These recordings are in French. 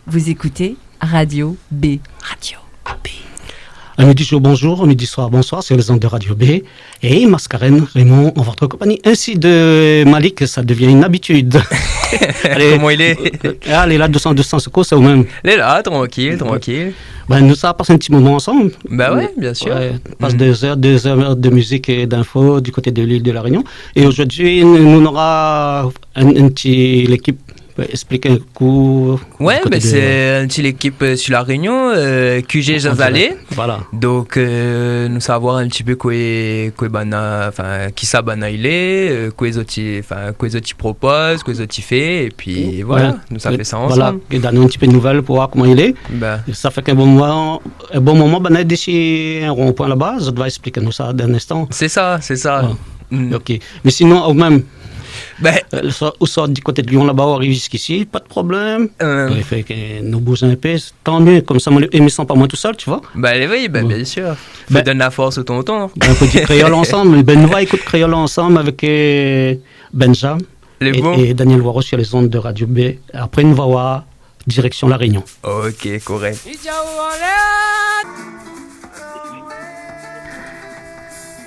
Vous écoutez Radio B. Radio B. À midi jour, bonjour, au midi soir, bonsoir, sur les ondes de Radio B. Et Mascarène, Raymond, en votre compagnie, ainsi de Malik, ça devient une habitude. Allez, comment il est? Allez, là, 200 secours, c'est au même. Il est là, tranquille. Ben, nous, ça a passé un petit moment ensemble. Bah ouais, bien sûr. Ouais, on passe 2 heures de musique et d'infos du côté de l'île de la Réunion. Et aujourd'hui, nous aura l'équipe expliquer un coup. Ouais, ben c'est une petite équipe sur la Réunion, QG Jazalé. Voilà. Donc, nous savoir un petit peu qui ça bana il est, quoi les autres proposent, quoi les autres fait, et puis voilà, ouais. Nous ça fait ça ensemble. Voilà, et donner un petit peu de nouvelles pour voir comment il est. Ben. Ça fait qu'un bon moment, ben, d'ici un rond-point là-bas, je dois expliquer nous ça d'un instant. C'est ça. Ouais. Ok. Mais sinon, au même. Ben, au sort du côté de Lyon là-bas, on arrive jusqu'ici, pas de problème. Il fait que nous bougeons un peu, tant mieux, comme ça, je me sens pas moi tout seul, tu vois. Oui, bien sûr. Faut donner la force au tonton. Un petit créole ensemble. Nous va écouter créole ensemble avec Benjamin et Daniel Waro sur les ondes de Radio B. Après, nous va voir direction La Réunion. Ok, correct.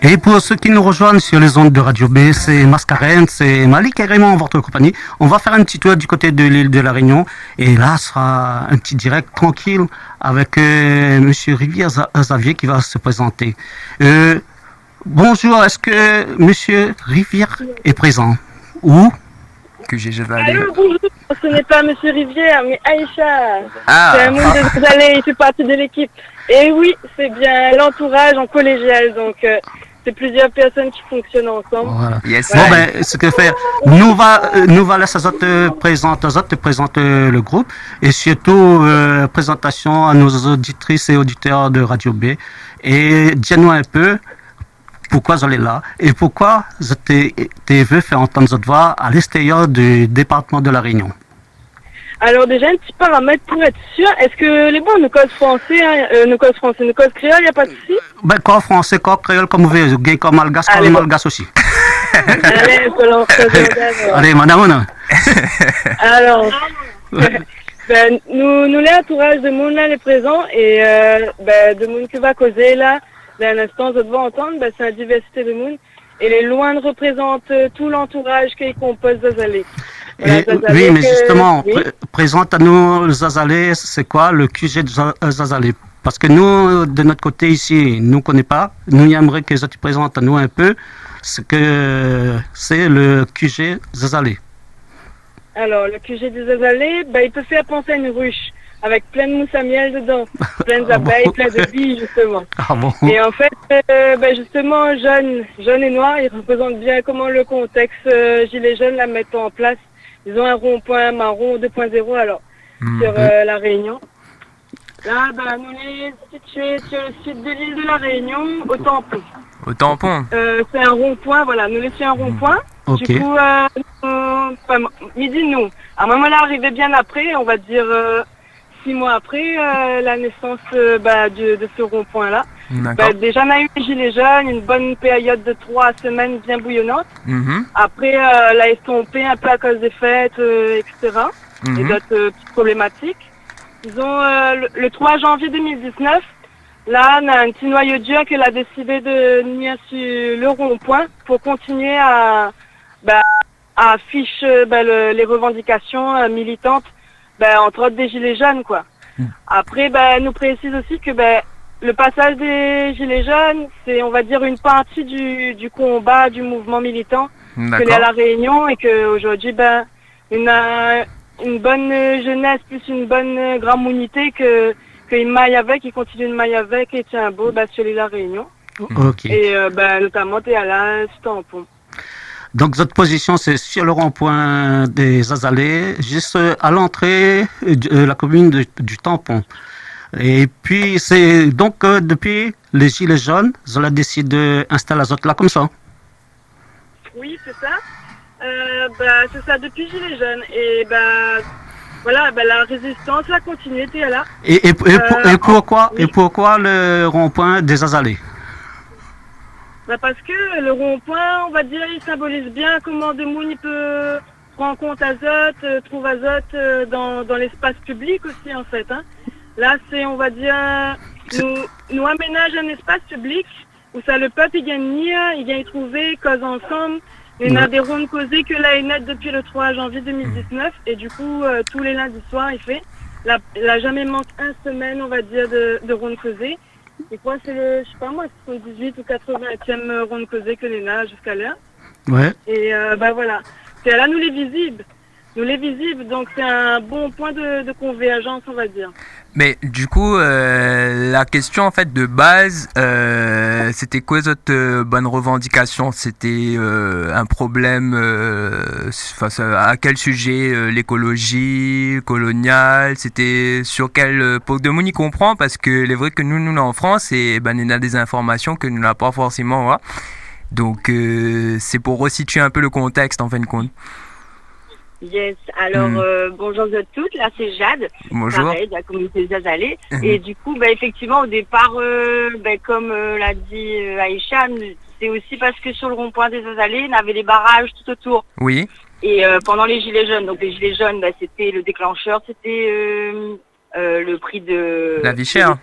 Et pour ceux qui nous rejoignent sur les ondes de Radio B, c'est Mascarène, c'est Malik et Raymond en votre compagnie. On va faire un petit tour du côté de l'île de la Réunion. Et là, ce sera un petit direct tranquille avec Monsieur Rivière Xavier qui va se présenter. Bonjour, est-ce que Monsieur Rivière est présent? Où? Que j'ai Jazalé. Allô, bonjour. Ce n'est pas Monsieur Rivière, mais Aïcha. C'est un monde de Jazalé, il fait partie de l'équipe. Et oui, c'est bien l'entourage en collégial, donc... c'est plusieurs personnes qui fonctionnent ensemble. Voilà. Yes. Bon, ben, ce que faire, nous va laisser te présenter le groupe et surtout présentation à nos auditrices et auditeurs de Radio B. Et dis-nous un peu pourquoi vous allez là et pourquoi vous veux faire entendre votre voix à l'extérieur du département de la Réunion. Alors déjà un petit paramètre pour être sûr, est-ce que les bons nous codent français, nous codent créole, il n'y a pas de souci? Ben, quoi français, quoi créole, comme vous voulez, gay, comme malgache, comme malgache aussi. Allez, allez, madame. Alors, ben, nous l'entourage de monde là, les présents, et de monde qui va causer là, ben, un instant, je dois entendre, ben, c'est la diversité de monde, et les loin représentent tout l'entourage qui compose Zazalé. Oui, mais justement, présente à nous Zazalé, c'est quoi le QG de Zazalé? Parce que nous, de notre côté ici, nous ne connaissons pas. Nous aimerions que tu présentes à nous un peu ce que c'est le QG Zazalé. Alors, le QG de Zazalé, ben, il peut faire penser à une ruche avec plein de mousse à miel dedans, plein d'abeilles, plein de billes, justement. Ah bon? Et en fait, justement, jeunes et noirs, ils représentent bien comment le contexte Gilets jaunes la mettent en place. Ils ont un rond-point marron 2.0 alors sur la Réunion. Là, nous les situés sur le site de l'île de la Réunion, au tampon. Au tampon. C'est un rond-point, voilà. Nous laissons un rond-point. Okay. Du coup, midi nous. À un moment là, arrivé bien après, on va dire 6 mois après la naissance de ce rond-point-là. Déjà, on a eu les gilets jaunes, une bonne période de 3 semaines bien bouillonnante. Après, la estompé un peu à cause des fêtes, etc. Et d'autres petites problématiques. Disons, le 3 janvier 2019, là, on a un petit noyau dur qui a décidé de venir sur le rond-point pour continuer à afficher les revendications militantes, entre autres des gilets jaunes, quoi. Après, nous précise aussi que le passage des Gilets jaunes, c'est, on va dire, une partie du combat, du mouvement militant que l'est à La Réunion et qu'aujourd'hui, on a une bonne jeunesse plus une bonne grammounité qu'ils maillent avec, ils continuent de mailler avec et tient beau sur l'île de La Réunion. Okay. Et notamment, t'es à la tampon. Donc, votre position, c'est sur le rond-point des Zazalés, juste à l'entrée de la commune du Tampon. Et puis, c'est donc depuis les Gilets jaunes, vous avez décidé d'installer les autres là comme ça? Oui, c'est ça. C'est ça, depuis Gilets jaunes. Et voilà, la résistance, la continuité est là. Et pourquoi le rond-point des Zazalés? Parce que le rond-point, on va dire, il symbolise bien comment Demoun il peut rencontre Azote, trouve Azote dans l'espace public aussi en fait. Hein. Là, c'est, on va dire, nous aménage un espace public où ça le peuple il vient y trouver, cause ensemble. Il y a des rondes causées que là est nette depuis le 3 janvier 2019 et du coup tous les lundis soirs il fait. Là jamais manque une semaine on va dire de rondes causées. Et quoi c'est le, je sais pas moi, c'est le 18 ou 80e ronde causée que l'ENA jusqu'à là. Ouais. Et voilà. C'est là nous les visibles. Donc c'est un bon point de convergence on va dire. Mais du coup, la question en fait de base, c'était quoi votre bonne revendication? C'était un problème face à quel sujet? L'écologie, coloniale? C'était sur quel pour que nous y comprend parce que il est vrai que nous en France et on a des informations que nous n'avons pas forcément. Voilà. Donc c'est pour resituer un peu le contexte en fin de compte. Yes, alors bonjour à toutes, là c'est Jade, bonjour. Pareil, de la communauté Zazalé. Et du coup, effectivement, au départ, comme l'a dit Aïcha, c'est aussi parce que sur le rond-point des Zazalé, on avait des barrages tout autour. Oui. Et pendant les Gilets jaunes, donc les Gilets jaunes, c'était le déclencheur, c'était le prix de la vie chère,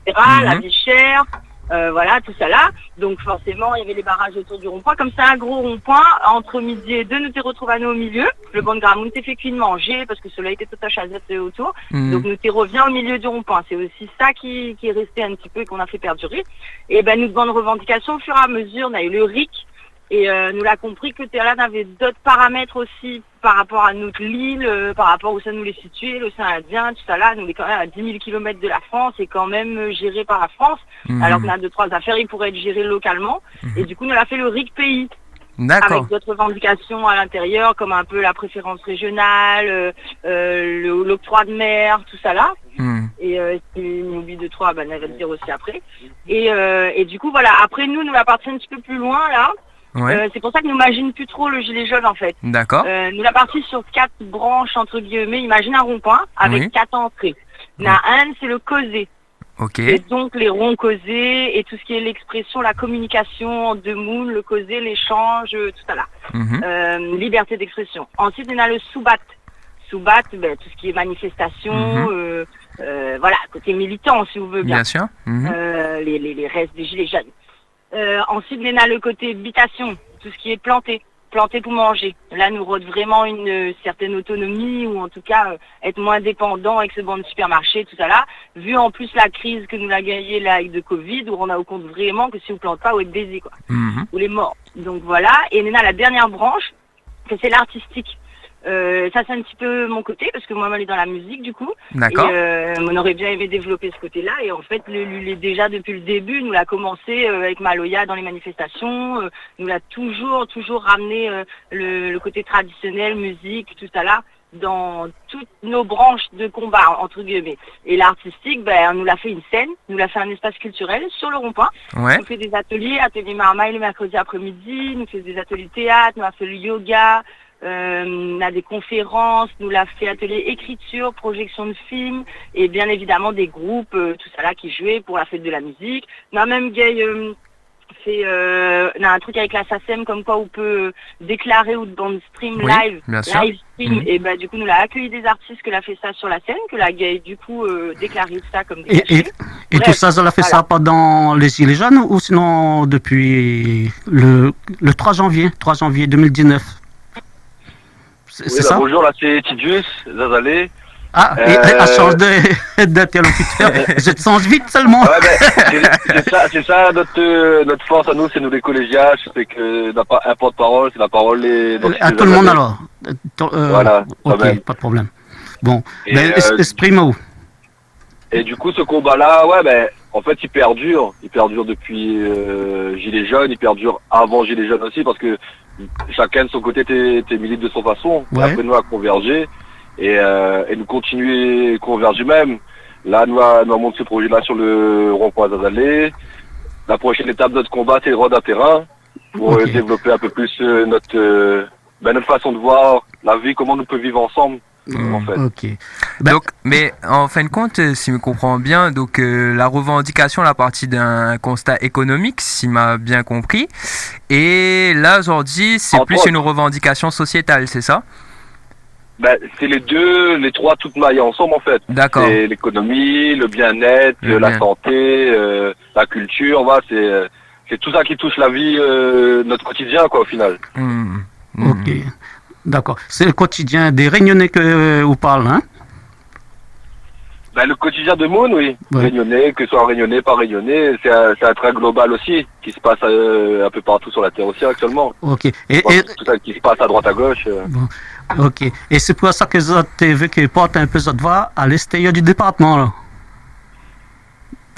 etc., la vie chère. Voilà, tout ça là. Donc forcément, il y avait les barrages autour du rond-point. Comme ça, un gros rond-point, entre midi et 2, nous t'es retrouvés à nous au milieu. Le bon gramme, nous t'es fait cuire manger parce que cela était tout à chazette autour. Donc nous t'es revient au milieu du rond-point. C'est aussi ça qui est resté un petit peu et qu'on a fait perdurer. Et nous demandons revendications au fur et à mesure. On a eu le RIC. Et nous l'a compris que Terlan avait d'autres paramètres aussi par rapport à notre l'île, par rapport où ça nous les situait, l'océan Indien, tout ça là, nous est quand même à 10 000 km de la France et quand même géré par la France, alors qu'on a 2-3 affaires, il pourrait être géré localement. Et du coup, nous l'a fait le RIC pays. D'accord. Avec d'autres revendications à l'intérieur, comme un peu la préférence régionale, l'octroi de mer, tout ça là. Et si on oublie 2-3, on va le dire aussi après. Et du coup, voilà, après nous la partie un petit peu plus loin là. Ouais. C'est pour ça que nous imagine plus trop le gilet jaune en fait. D'accord. Nous la partie sur 4 branches entre guillemets. Imagine un rond-point avec 4 entrées. Il y en a un, c'est le causé. Ok. Et donc les ronds causés et tout ce qui est l'expression, la communication en deux mots, le causé, l'échange, tout ça là. Liberté d'expression. Ensuite, il y en a le sous-bat. Sous-bat, tout ce qui est manifestation, voilà, côté militant si vous voulez bien. Bien sûr. Les restes des gilets jaunes. Ensuite, il y en a le côté habitation, tout ce qui est planté pour manger. Là, nous rôde vraiment une certaine autonomie ou en tout cas être moins dépendant avec ce banc de supermarché, tout ça là. Vu en plus la crise que nous a gagnée là avec de Covid, où on a au compte vraiment que si on plante pas, on est baisé quoi, ou les morts. Donc voilà. Et il y en a la dernière branche, c'est l'artistique. Ça c'est un petit peu mon côté parce que moi je suis dans la musique du coup. D'accord. Et on aurait bien aimé développer ce côté-là et en fait déjà depuis le début nous l'a commencé avec Maloya dans les manifestations, nous l'a toujours ramené le côté traditionnel, musique, tout ça là dans toutes nos branches de combat entre guillemets. Et l'artistique, on nous l'a fait une scène, nous l'a fait un espace culturel sur le rond-point. Ouais. On fait des ateliers marmaille le mercredi après-midi, nous fait des ateliers théâtre, nous a fait le yoga. On a des conférences, nous l'a fait atelier écriture, projection de films et bien évidemment des groupes, tout ça là qui jouaient pour la fête de la musique. On a même on a un truc avec la SACEM comme quoi on peut déclarer ou dans le stream live stream et du coup nous l'a accueilli des artistes que l'a fait ça sur la scène, que la gay du coup déclaré ça comme des et tout ça l'a fait ça pendant les Gilets jaunes ou sinon depuis le 3 janvier 2019. C'est ça? Bonjour, là c'est Tidius, Zazalé. Ah, à change d'interlocuteur, je te change vite seulement. Ouais, c'est ça notre force à nous, c'est nous les collégiens, c'est que n'a pas un porte-parole, c'est la parole à tout le monde alors. Voilà. Ok, pas de problème. Bon, exprime-vous. Et du coup, ce combat-là, en fait, il perdure depuis Gilets jaunes, il perdure avant Gilets jaunes aussi, parce que chacun de son côté était milite de son façon. Ouais. Après, nous a convergé et nous continuer à converger même. Là, nous avons monté ce projet-là sur le rond-point Zazalé. La prochaine étape de notre combat, c'est le rôde à terrain pour développer un peu plus notre façon de voir la vie, comment nous pouvons vivre ensemble. En fait. Okay. Donc, mais en fin de compte, si je comprends bien, donc la revendication, la partie d'un constat économique, si m'a bien compris, et là aujourd'hui, c'est plus une revendication sociétale, c'est ça? c'est les trois toutes maillées ensemble en fait. D'accord. C'est l'économie, le bien-être, la santé, la culture, voilà, c'est tout ça qui touche la vie, notre quotidien quoi au final. Ok, d'accord. C'est le quotidien des Réunionnais que vous parlez, hein? Le quotidien de Moon, oui. Ouais. Réunionnais, que ce soit Réunionnais, pas Réunionnais, c'est un trait global aussi, qui se passe un peu partout sur la Terre aussi actuellement. Ok. Et tout ça qui se passe à droite à gauche. bon. Ok. Et c'est pour ça que vous avez vu que porte un peu votre voix à l'extérieur du département, là.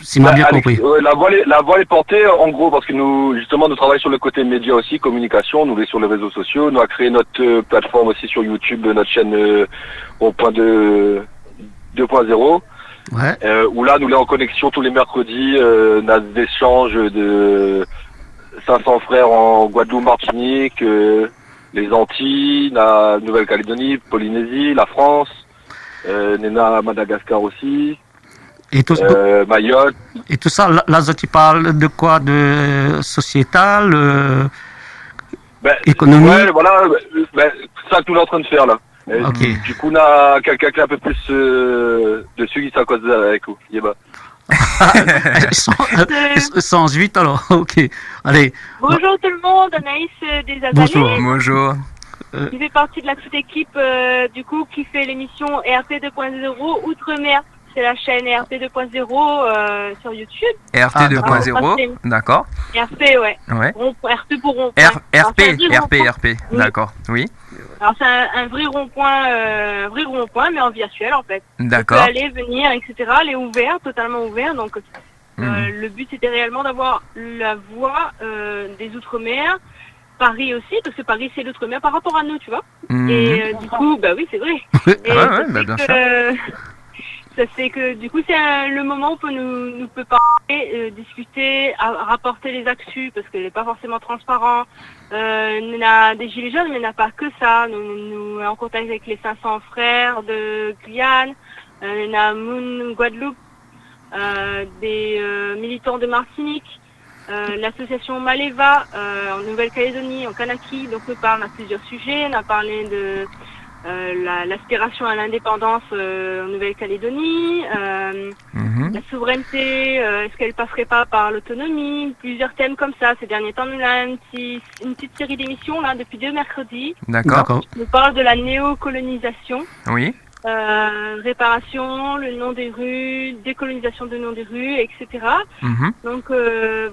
Si m'a bien compris. La voix est portée, en gros, parce que nous travaillons sur le côté média aussi, communication, nous est sur les réseaux sociaux, nous avons créé notre plateforme aussi sur YouTube, notre chaîne au point de 2.0, où là nous sommes en connexion tous les mercredis, on a des échanges de 500 frères en Guadeloupe, Martinique, les Antilles, la Nouvelle-Calédonie, Polynésie, la France, Nena, Madagascar aussi, et tout, Mayotte. Et tout ça, là tu parles de quoi? De sociétal, économique? Ouais, voilà, c'est ça que nous sommes en train de faire là. Okay. Du coup, on a quelqu'un qui est un peu plus dessus qui s'accorde avec vous. Sans 8 alors, ok. Allez. Bonjour tout le monde, Anaïs des Azalées. Bonjour. Je fais partie de la petite équipe du coup qui fait l'émission RP 2.0 Outre-mer. C'est la chaîne RP 2.0 sur YouTube. RP 2.0, d'accord. RP, ouais. RP pour rond. RP, d'accord, oui. Alors c'est un vrai rond-point, mais en virtuel en fait. D'accord. On peut aller, venir, etc. Elle est ouverte, totalement ouvert. Donc le but c'était réellement d'avoir la voix des Outre-mer. Paris aussi, parce que Paris c'est l'Outre-mer par rapport à nous, tu vois. Et du coup, bah oui, c'est vrai. Et bien sûr. Ça fait que du coup c'est le moment où nous peut parler, discuter, rapporter les actus parce qu'elle n'est pas forcément transparent. On a des gilets jaunes mais on n'a pas que ça. Nous en contact avec les 500 frères de Guyane, on a Moon Guadeloupe, des militants de Martinique, l'association Maleva en Nouvelle-Calédonie, en Kanaki. Donc on parle à plusieurs sujets. On a parlé de l'aspiration à l'indépendance en Nouvelle-Calédonie, la souveraineté, est-ce qu'elle passerait pas par l'autonomie, plusieurs thèmes comme ça. Ces derniers temps, nous avons une petite série d'émissions là depuis 2 mercredis. D'accord. On parle de la néocolonisation. Oui. Réparation, le nom des rues, décolonisation de nom des rues, etc. Donc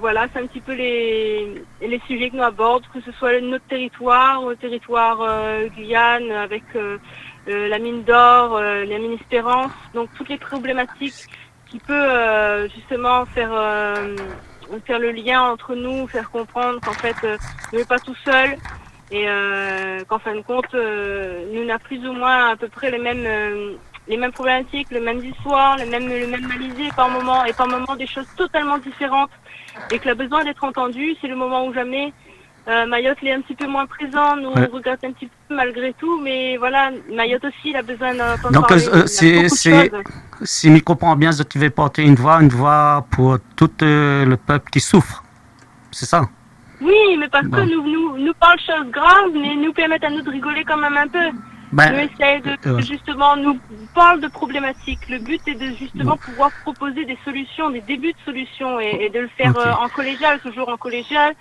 voilà, c'est un petit peu les sujets que nous abordons, que ce soit notre territoire, au territoire Guyane avec la mine d'or, la mine Espérance, donc toutes les problématiques qui peut justement faire le lien entre nous, faire comprendre qu'en fait on n'est pas tout seul. Et qu'en fin de compte, nous avons plus ou moins à peu près les mêmes problématiques, les mêmes histoires, le même malisé par moment, et par moment des choses totalement différentes, et que le besoin d'être entendu, c'est le moment où jamais. Mayotte est un petit peu moins présent, nous on regrette un petit peu malgré tout, mais voilà, Mayotte aussi il a besoin d'entendre parler. Donc si je comprends bien, tu veux porter une voix pour tout le peuple qui souffre, c'est ça? Oui, mais parce que nous parlons de choses graves, mais nous permettent à nous de rigoler quand même un peu. Nous essayons de justement nous parler de problématiques. Le but est de justement pouvoir proposer des solutions, des débuts de solutions et de le faire en collégial, toujours en collégial.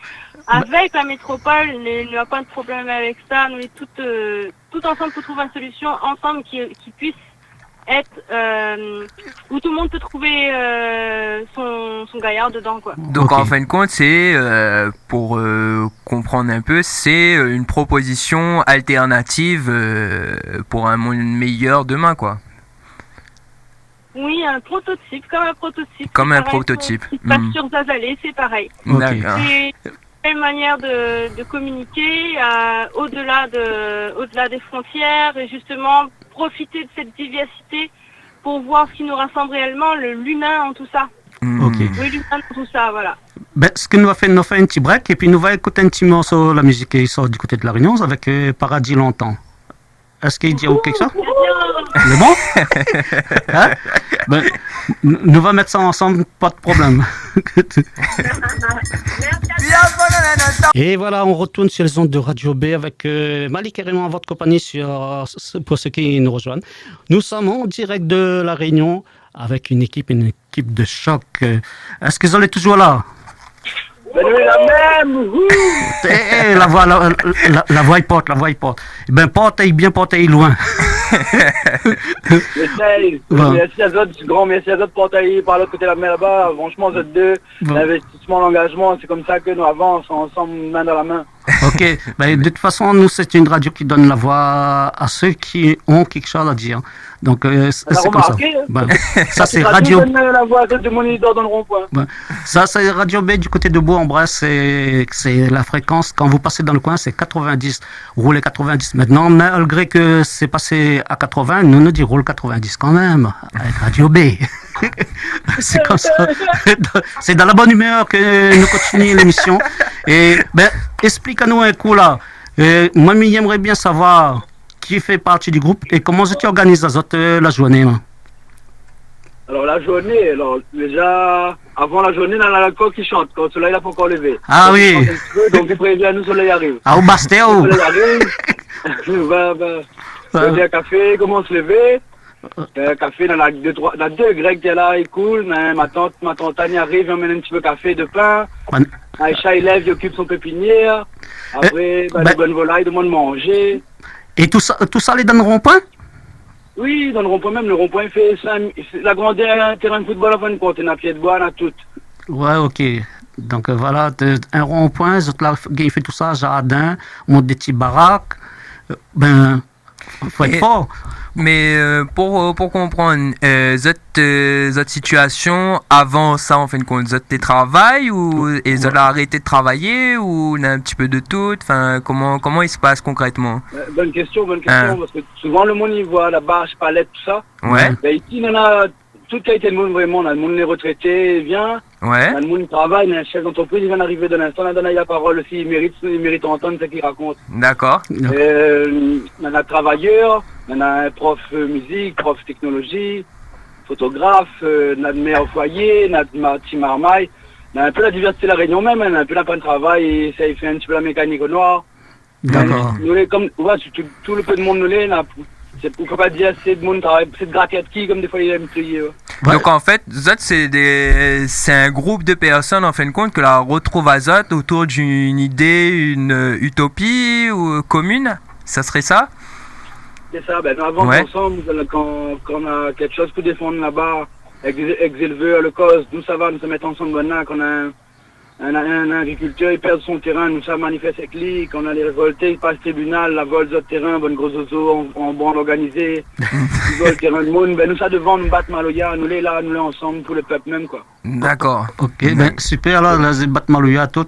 Avec la métropole, il n'y a pas de problème avec ça. Nous sommes tout ensemble pour trouver une solution ensemble qui puisse être où tout le monde peut trouver son gaillard dedans quoi. Donc en fin de compte c'est pour comprendre un peu, c'est une proposition alternative pour un monde meilleur demain quoi. Oui, un prototype, comme un prototype. Qui passe sur Zazalé, c'est pareil. D'accord. C'est une manière de communiquer au-delà des frontières et justement profiter de cette diversité pour voir ce qui nous rassemble réellement, l'humain en tout ça. Oui, l'humain en tout ça, voilà. Ce que nous va faire un petit break et puis nous va écouter un petit morceau de la musique qui sort du côté de la Réunion avec Paradis longtemps. Est-ce qu'il dit quelque chose? C'est bon? Hein? Ben, nous va mettre ça ensemble, pas de problème. Et voilà, on retourne sur les ondes de Radio B avec Malik et Raymond à votre compagnie pour ceux qui nous rejoignent. Nous sommes en direct de La Réunion avec une équipe de choc. Est-ce qu'ils sont toujours là? La même. La voix il porte. Ben bien portez loin. J'essaye. Merci à d'autres, grand merci à d'autres portails par l'autre côté de la mer là-bas. Franchement, vous êtes deux. L'investissement, l'engagement, c'est comme ça que nous avançons ensemble, main dans la main. Ok. Ben, de toute façon, nous, c'est une radio qui donne la voix à ceux qui ont quelque chose à dire. Donc, c'est comme ça. Ben, ça, c'est Radio... donne la voix de mon leader dans le rond-point. Ben, ça, c'est Radio B du côté de Bourg-en-Bresse. C'est la fréquence. Quand vous passez dans le coin, c'est 90. Roulez 90. Maintenant, malgré que c'est passé à 80, nous dit roule 90 quand même. Avec Radio B. C'est comme ça. C'est dans la bonne humeur que nous continuons l'émission. Et, ben, explique-nous un coup là. Moi, j'aimerais bien savoir qui fait partie du groupe et comment tu organises la journée là. Alors la journée, déjà avant la journée, on a l'alcool qui chante quand le soleil n'a pas encore levé. Ah donc, oui. Donc il prévient nous, le soleil arrive. Ah, au Bastéo. Le soleil arrive. On un café, comment se lever. Café, on a deux Grecs qui est là, il coule. Ma tante Annie arrive, on mène un petit peu de café, de pain. Aïcha, il lève, il occupe son pépinière. Après, les bonnes volailles, demande de manger. Et tout ça les dans le rond-point? Oui, dans le rond-point même. Le rond-point fait la grandeur d'un terrain de football à fin de compte. On a pied de bois, on a tout. Ouais, ok. Donc voilà, un rond-point, là, il fait tout ça, jardin, on monte des petits baraques. Ben, faut être fort. Mais pour comprendre, cette situation, avant ça, en fin de compte, tu travailles ou ils ont arrêté de travailler ou on a un petit peu de tout? Enfin, comment il se passe concrètement? Bonne question, parce que souvent le monde y voit la bâche, palette, tout ça. Ouais. Ben, ici, on a toute qualité de monde vraiment. On a le monde les retraités, vient. Ouais. On a le monde qui travaille, on a un chef d'entreprise, il vient d'arriver de l'instant, on a donné la parole aussi, il mérite d'entendre ce qu'il raconte. D'accord. On a travailleurs, on a un prof musique, prof technologie, photographe, on a de mère au foyer, on a de petit marmaille, on a un peu la diversité de la Réunion même, on a un peu la peine de travail, et ça il fait un petit peu la mécanique au noir. D'accord. Nous, comme, ouais, tout le peu de monde nous l'est, on peut pas dire c'est de monde travail, c'est de gratter qui comme des fois il aime crier. Ouais. Donc en fait, Zot c'est un groupe de personnes en fin de compte que la retrouve à Zot autour d'une idée, une utopie ou commune, ça serait ça? C'est ça, ben avant ensemble, quand on a quelque chose pour défendre là-bas, avec des éleveurs, le cause, nous ça va, nous se mettre ensemble maintenant, qu'on a un agriculteur, il perd son terrain, nous ça manifeste avec lui, quand on a les révoltés, il passe tribunal, la vol de terrain, bonne gros oiseau en bande organisée, il vole le terrain de monde, ben nous ça devant, nous battre Maloya, nous les là, nous les ensemble pour le peuple même quoi. D'accord. Ok, ben super là, les battre Maloya tout.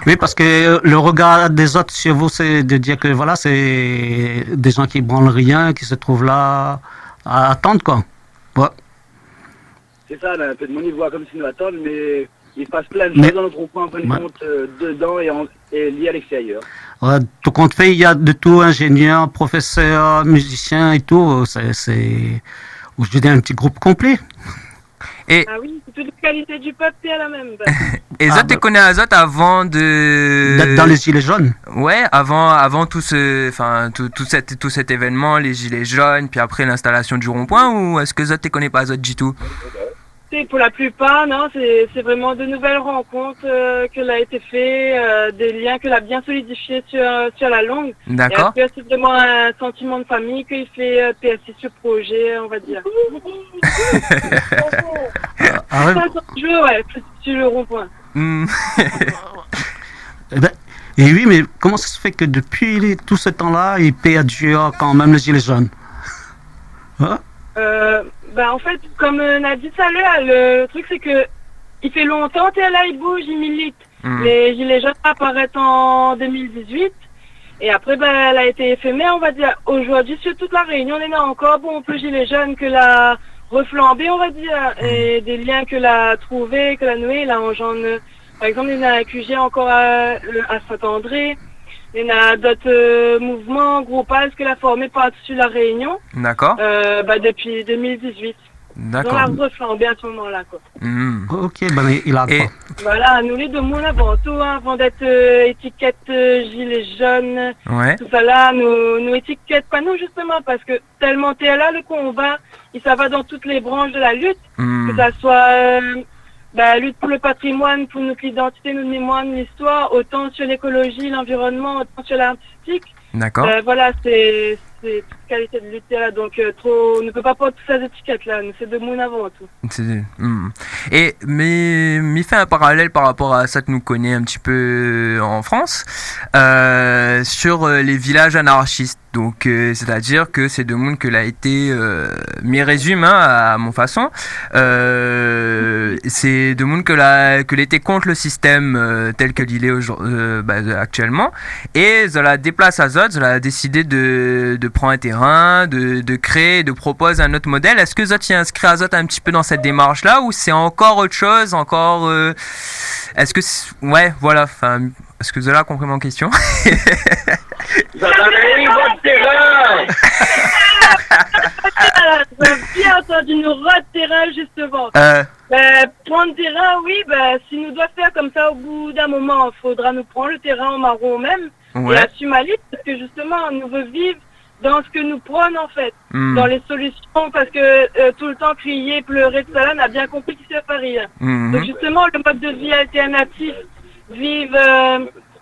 Oui, parce que le regard des autres sur vous, c'est de dire que voilà, c'est des gens qui branlent rien, qui se trouvent là à attendre quoi. Ouais. C'est ça, là, un peu de monde, ils voient comme si nous attendent, mais il se passe plein de choses dans notre coin, en fin de compte, dedans et lié à l'extérieur. Ouais, tout compte fait, il y a de tout, ingénieurs, professeurs, musiciens et tout. C'est je dirais un petit groupe complet. Ah oui, toute la qualité du peuple est la même. Et Zot, tu connais Azot avant de... D'être dans les Gilets jaunes. Ouais, avant tout cet événement, les Gilets jaunes, puis après l'installation du rond-point, ou est-ce que Zot, tu connais pas Azot du tout? Pour la plupart, non, c'est vraiment de nouvelles rencontres que l'a été fait, des liens que l'a bien solidifié sur la longue. D'accord. Et après, c'est vraiment un sentiment de famille qu'il fait PSC sur projet, on va dire. Sur le rond-point. Et oui, mais comment ça se fait que depuis tout ce temps-là, il perdure quand même les Gilets jaunes? Hein? En fait, comme on a dit ça là, le truc c'est que il fait longtemps que là il bouge, il milite. Les Gilets jaunes apparaissent en 2018 et après elle a été éphémère, on va dire. Aujourd'hui sur toute la Réunion, on est encore plus Gilets jaunes que l'a reflambé, on va dire, et des liens que l'a trouvé, que l'a noué, là engendre. Par exemple, il y a un QG encore à Saint-André. Il y a d'autres mouvements, groupes que la formé par-dessus la Réunion. D'accord. Depuis 2018. D'accord. Dans la reflambée à ce moment-là, quoi. Ok, ben il a Et- Voilà, nous les deux mondes avant tout, avant d'être étiquette gilets jaunes, Ouais. tout ça là, nous étiquette pas nous justement parce que tellement t'es là le combat, ça va dans toutes les branches de la lutte, que ça soit lutte pour le patrimoine, pour notre identité, notre mémoire, notre histoire, autant sur l'écologie, l'environnement, autant sur l'artistique. D'accord. Voilà, c'est toute qualité de lutte là, donc on ne peut pas prendre toutes ces étiquettes là, nous c'est deux mondes avant tout. Et mais m'y fait un parallèle par rapport à ça que nous connaît un petit peu en France sur les villages anarchistes. Donc c'est-à-dire que c'est de monde que l'a été m'y résume à mon façon. C'est de monde que l'était contre le système tel que il est actuellement et ça la déplace à Zot, ça a décidé de prendre un terrain, de créer, de proposer un autre modèle. Est-ce que Zot y inscrit à Zot un petit peu dans cette démarche là ou c'est encore autre chose, encore est-ce que ouais voilà, enfin est-ce que Zola a compris mon question? Vous avez eu votre terrain. Vous avez bien entendu nous terrain justement. Prendre terrain, oui, si nous doit faire comme ça au bout d'un moment, il faudra nous prendre le terrain en marron même et assumer l'île parce que justement nous veut vivre dans ce que nous prenons en fait, dans les solutions parce que tout le temps crier, pleurer, tout ça là, on a bien compris qu'il ne fait rien. Donc justement le mode de vie alternatif, vivre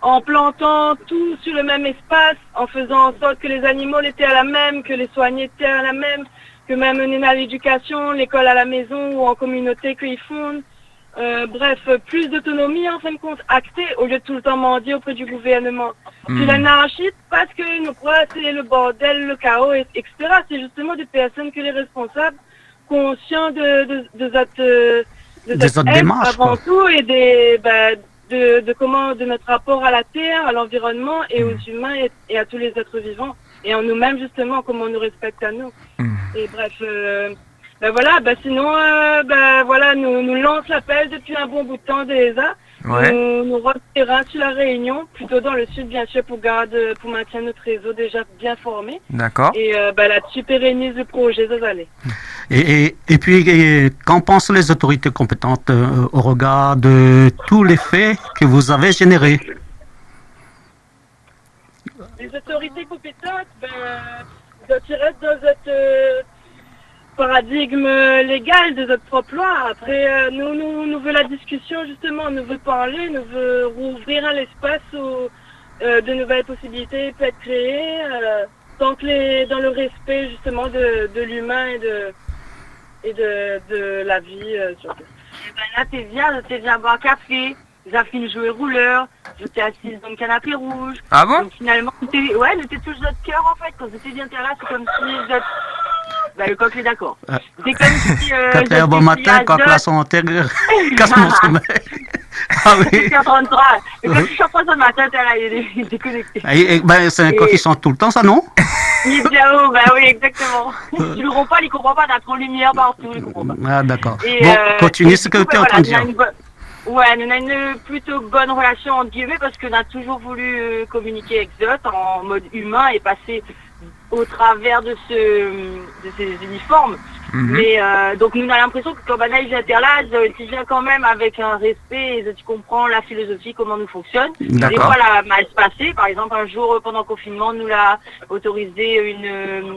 en plantant tout sur le même espace, en faisant en sorte que les animaux étaient à la même, que les soignés étaient à la même, que même mener à l'éducation, l'école à la maison ou en communauté qu'ils font. Bref, plus d'autonomie en fin de compte actée au lieu de tout le temps mendier auprès du gouvernement. Puis l'anarchie, parce que nous croyons c'est le bordel, le chaos, etc. C'est justement des personnes que les responsables, conscients de cette démarches avant quoi. tout et de notre rapport à la terre, à l'environnement et aux humains et à tous les êtres vivants et en nous-mêmes justement comment on nous respecte à nous. Et bref, sinon nous lance l'appel depuis un bon bout de temps déjà. Nous terrain sur la Réunion, plutôt dans le sud bien sûr pour maintenir notre réseau déjà bien formé. D'accord. Et là-dessus pérennise le projet de Zalé. Et puis, qu'en pensent les autorités compétentes au regard de tous les faits que vous avez générés? Les autorités compétentes, tu restes dans notre paradigme légal de notre propre loi. Après, nous veut la discussion justement, nous veut parler, nous veut rouvrir un espace où de nouvelles possibilités peuvent être créées, tant que dans le respect justement de l'humain et de la vie. Là, t'es viens boire un café, j'ai fini de jouer rouleur, j'étais assise dans le canapé rouge. Ah bon? Donc finalement, t'étais toujours notre cœur en fait. Quand j'étais bien là, c'est comme si le coq est d'accord. C'est comme si... Quand t'es un bon matin, quand la santé casse mon sommeil. Ah oui. C'est en train de travailler. Et quand je suis en train de matin, t'es là, il est déconnecté. C'est un coq qui chante tout le temps, ça, non? Il est bien haut, oui, exactement. Tu le comprends pas, il comprend pas, t'as trop de lumière partout, il comprend pas. Ah, d'accord. Bon, continue ce que tu es en train de dire. Nous avons une plutôt bonne relation, entre guillemets, parce qu'on a toujours voulu communiquer avec Zot en mode humain et passer au travers de ces uniformes. Mais donc nous on a l'impression que quand il vient là, tu viens quand même avec un respect et tu comprends la philosophie, comment nous fonctionne. Des fois la mal se passer, par exemple un jour pendant le confinement, nous l'a autorisé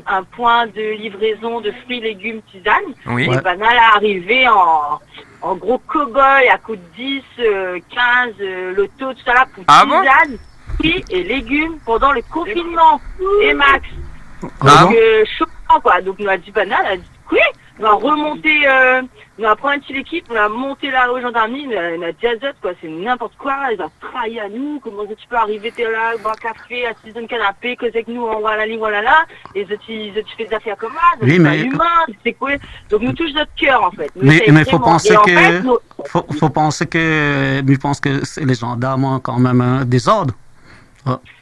un point de livraison de fruits, légumes, tisanes. Oui. Et Banal est arrivé en gros cow-boy à coup de 10, 15, loto, tout ça là pour tisanes, fruits et légumes pendant le confinement. Et Max. Donc choquant quoi. Donc nous a dit Banal, a dit oui, on a remonté, on a pris un petit équipe, on a monté la rue gendarmerie, on a dit à Zot, quoi, c'est n'importe quoi, ils ont trahi à nous, comment tu peux arriver, t'es là, boire un café, assise dans le canapé, causer avec nous, on va la ligne, voilà là, et tu fais des affaires comme ça, c'est pas humain, c'est quoi, donc nous touche notre cœur en fait. Mais faut penser faut penser que, je pense que les gendarmes ont quand même des ordres.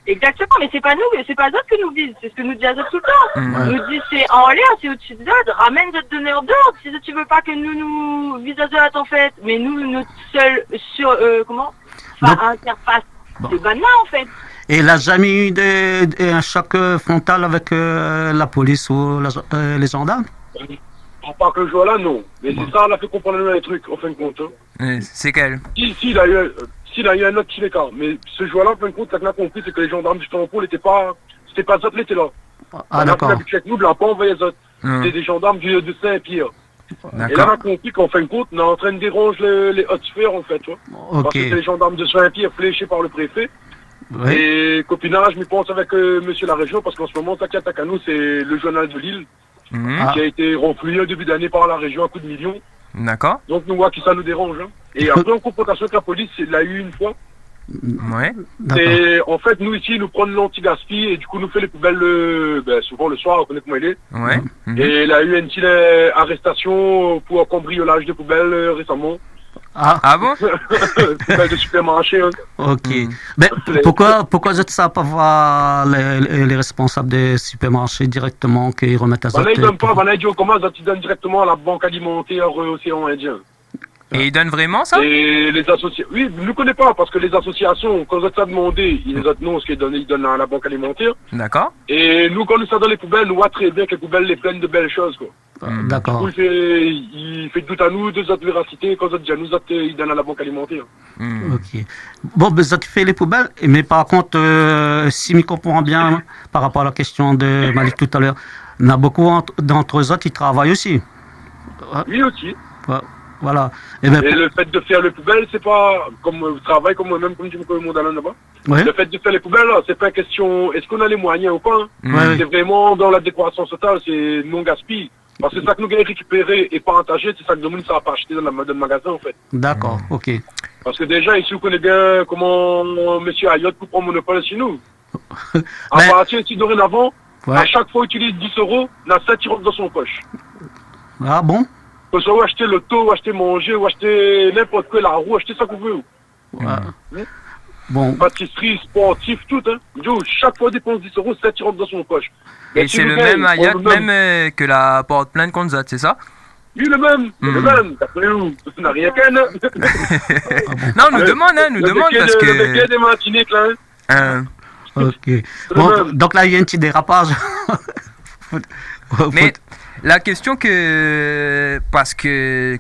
Exactement, mais c'est pas Zot que nous disent, c'est ce que nous dit Zot tout le temps. Nous dit c'est en l'air, c'est au-dessus de Zot, ramène Zot donneur d'ordre, si tu veux pas que nous visons Zot en fait, mais nous, notre seul interface, c'est Banal en fait. Et il n'a jamais eu un choc frontal avec la police ou les gendarmes? À part que le jour-là, non. Mais c'est ça, on a fait comprendre les trucs, en fin de compte. C'est quel? Si, il a eu un autre petit écart. Mais ce jour-là, en fin de compte, ce qu'on a compris, c'est que les gendarmes du tampon n'étaient pas... C'était pas Zot, l'étaient là. Ah, d'accord. Avec nous, on n'a pas envoyé Zot. C'était des gendarmes de Saint-Pierre. Et là, on a compris qu'en fin de compte, on est en train de déranger les hautes sphères, en fait. Parce que c'est les gendarmes de Saint-Pierre fléchés par le préfet. Oui. Et copinage, je pense avec monsieur la région, parce qu'en ce moment, Taki Atakanou, c'est le journal de Lille, qui a été renfloué au début d'année par la région à coups de millions. D'accord. Donc nous voyons que ça nous dérange. Et après, en confrontation avec la police, il l'a eu une fois. Ouais. Et en fait, nous ici, nous prenons l'anti-gaspi et du coup, nous fait les poubelles souvent le soir, on connaît comment il est. Ouais. Et il a eu une petite arrestation pour cambriolage de poubelles récemment. Ah bon? Poubelles de supermarché. Ok. Mais pourquoi je ne sais pas voir les responsables des supermarchés directement qui remettent à Zot? Ils donnent pas, ils disent comment ils donnent directement à la banque alimentaire océan Indien. Et ils donnent vraiment ça? Et les associations, oui, nous ne connaissons pas parce que les associations, quand ils ont demandé, ils nous ont non, ce qu'ils donnent à la banque alimentaire. D'accord. Et nous, quand nous sommes dans les poubelles, nous voyons très bien que les poubelles les pleines de belles choses, quoi. D'accord. Du coup, il fait doute à nous, deux autres véracité, quand nous autres, ils donnent à la banque alimentaire. Ok. Bon, ben, ça fait les poubelles, mais par contre, si je comprends bien par rapport à la question de Malik tout à l'heure, il y a beaucoup d'entre eux qui travaillent aussi. Oui, aussi. Voilà. Et le fait de faire les poubelles, c'est pas comme travail, comme moi-même, comme tu me connais là-bas. Ouais. Le fait de faire les poubelles, là, c'est pas une question, est-ce qu'on a les moyens ou pas? Ouais. C'est vraiment dans la décoration totale, c'est non gaspille. Parce que ça que nous gagnons récupérer et partager, c'est ça que nous ne va pas acheter dans le magasin, en fait. D'accord, ok. Parce que déjà, ici, vous connaissez bien comment monsieur Ayotte coupe un monopole chez nous. À partir ici, dorénavant, à chaque fois qu'il utilise 10 €, il a 7 € dans son poche. Ah bon? Que ce soit acheter le taux, ou acheter manger, ou acheter n'importe quoi, la roue, acheter ça qu'on veut. Bon. Pâtisserie, sportif, tout, hein. Chaque fois, il dépense 10 €, 7 € dans son poche. Et c'est le même Ayotte même que la porte-plainte contre Zot, c'est ça? Oui, le même. Le même. D'après nous, ça n'a rien qu'un. Non, nous demande parce que... Le béquet des Martiniques, là. Ok. Bon, donc là, il y a un petit dérapage. Mais la question que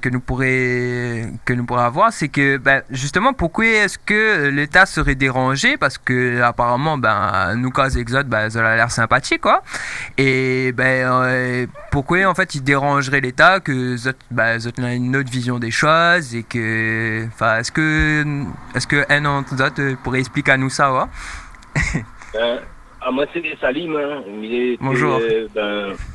nous pourrions avoir, c'est que justement pourquoi est-ce que l'État serait dérangé, parce que apparemment nous cas Exode ça a l'air sympathique quoi, et pourquoi en fait il dérangerait l'État, que Zot a une autre vision des choses, et que est-ce que un autre Zot pourrait expliquer à nous ça moi c'est Salim, hein. Bonjour.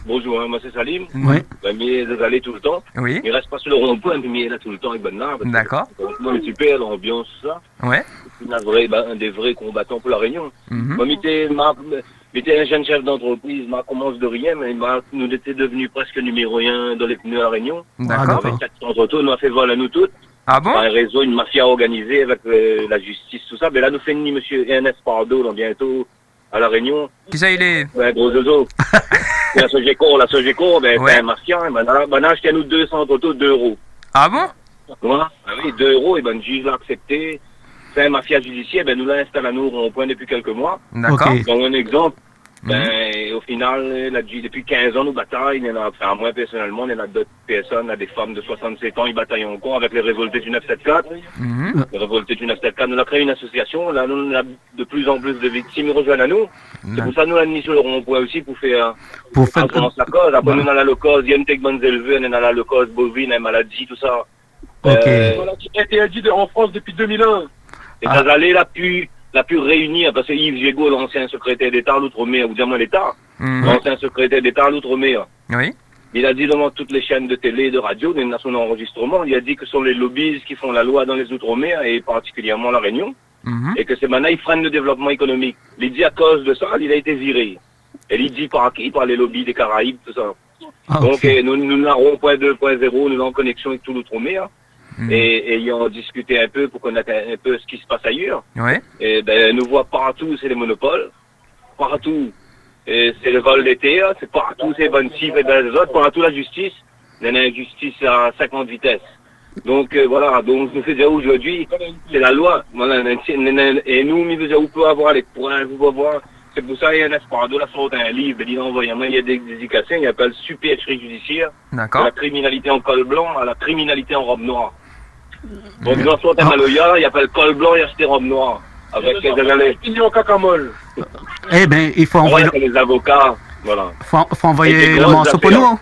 Bonjour, moi c'est Salim. Oui. Il est allé tout le temps. Oui. Il reste pas sur le rond-point, mais il est là tout le temps avec Bernard. D'accord. C'est super, l'ambiance, tout ça. Ouais. C'est un des vrais combattants pour la Réunion. Moi, j'étais un jeune chef d'entreprise, commence de rien, mais nous étions devenus presque numéro 1 dans les pneus à la Réunion. D'accord. Avec 400 autos, nous a fait voler à nous toutes. Ah bon? Un réseau, une mafia organisée avec la justice, tout ça. Mais là, nous fait ni monsieur Ernest Pardo, dans bientôt, à la Réunion. Qui ça il est? Gros zozo. La Sogeco, c'est un mafia. Maintenant, acheté à nous 200 autos, 2 €. Ah bon? Ouais. Ah oui, 2 €, et le juge l'a accepté. C'est un mafia judiciaire, nous l'a installé à nous au point depuis quelques mois. D'accord. Ok. Donc, un exemple. Au final, depuis 15 ans, nous bataillons. Moi, personnellement, il y en a d'autres personnes, des femmes de 67 ans, ils bataillent encore avec les révoltés du 974. Les révoltés du 974, nous avons créé une association. Là, nous, on a de plus en plus de victimes qui rejoignent à nous. C'est pour ça que nous l'avons mis sur le rond-point aussi pour faire la cause. Après, nous, on a le cause, il y a une tech bonne élevée, on a le cause bovine, la maladie, tout ça. Voilà, qui a été interdit en France depuis 2001. Et ça allait la plus réunir, parce que Yves Gégaud, l'ancien secrétaire d'État à l'Outre-mer, ou diamant l'État, l'ancien secrétaire d'État à l'Outre-mer, oui. Il a dit devant toutes les chaînes de télé et de radio, des nations d'enregistrement, il a dit que ce sont les lobbies qui font la loi dans les Outre-mer, et particulièrement la Réunion, et que c'est maintenant, ils freinent le développement économique. Il dit à cause de ça, il a été viré. Et il dit par qui? Par les lobbies des Caraïbes, tout ça. Donc, nous n'avons point 2.0, nous en connexion avec tout l'Outre-mer. Et ayant discuté un peu pour connaître un peu ce qui se passe ailleurs. Ouais. Et nous voit partout, c'est les monopoles. Partout, c'est le vol d'été, c'est partout, c'est bonnes chiffres et des autres. Partout, la justice. Il y a une justice à 50 vitesses. Donc voilà, donc nous fait déjà aujourd'hui, c'est la loi. Voilà, et nous déjà on peut avoir les points, vous pouvez voir. C'est pour ça qu'il y a un espoir de la sorte un livre, il y a des dédications, il appelle supercherie judiciaire. D'accord. La criminalité en col blanc à la criminalité en robe noire. Donc dans son thème à Loya, il appelle col blanc et acheter robe noire. Avec les agalets. Eh ben, il faut envoyer. Les avocats, voilà. Faut envoyer le morceau pour nous.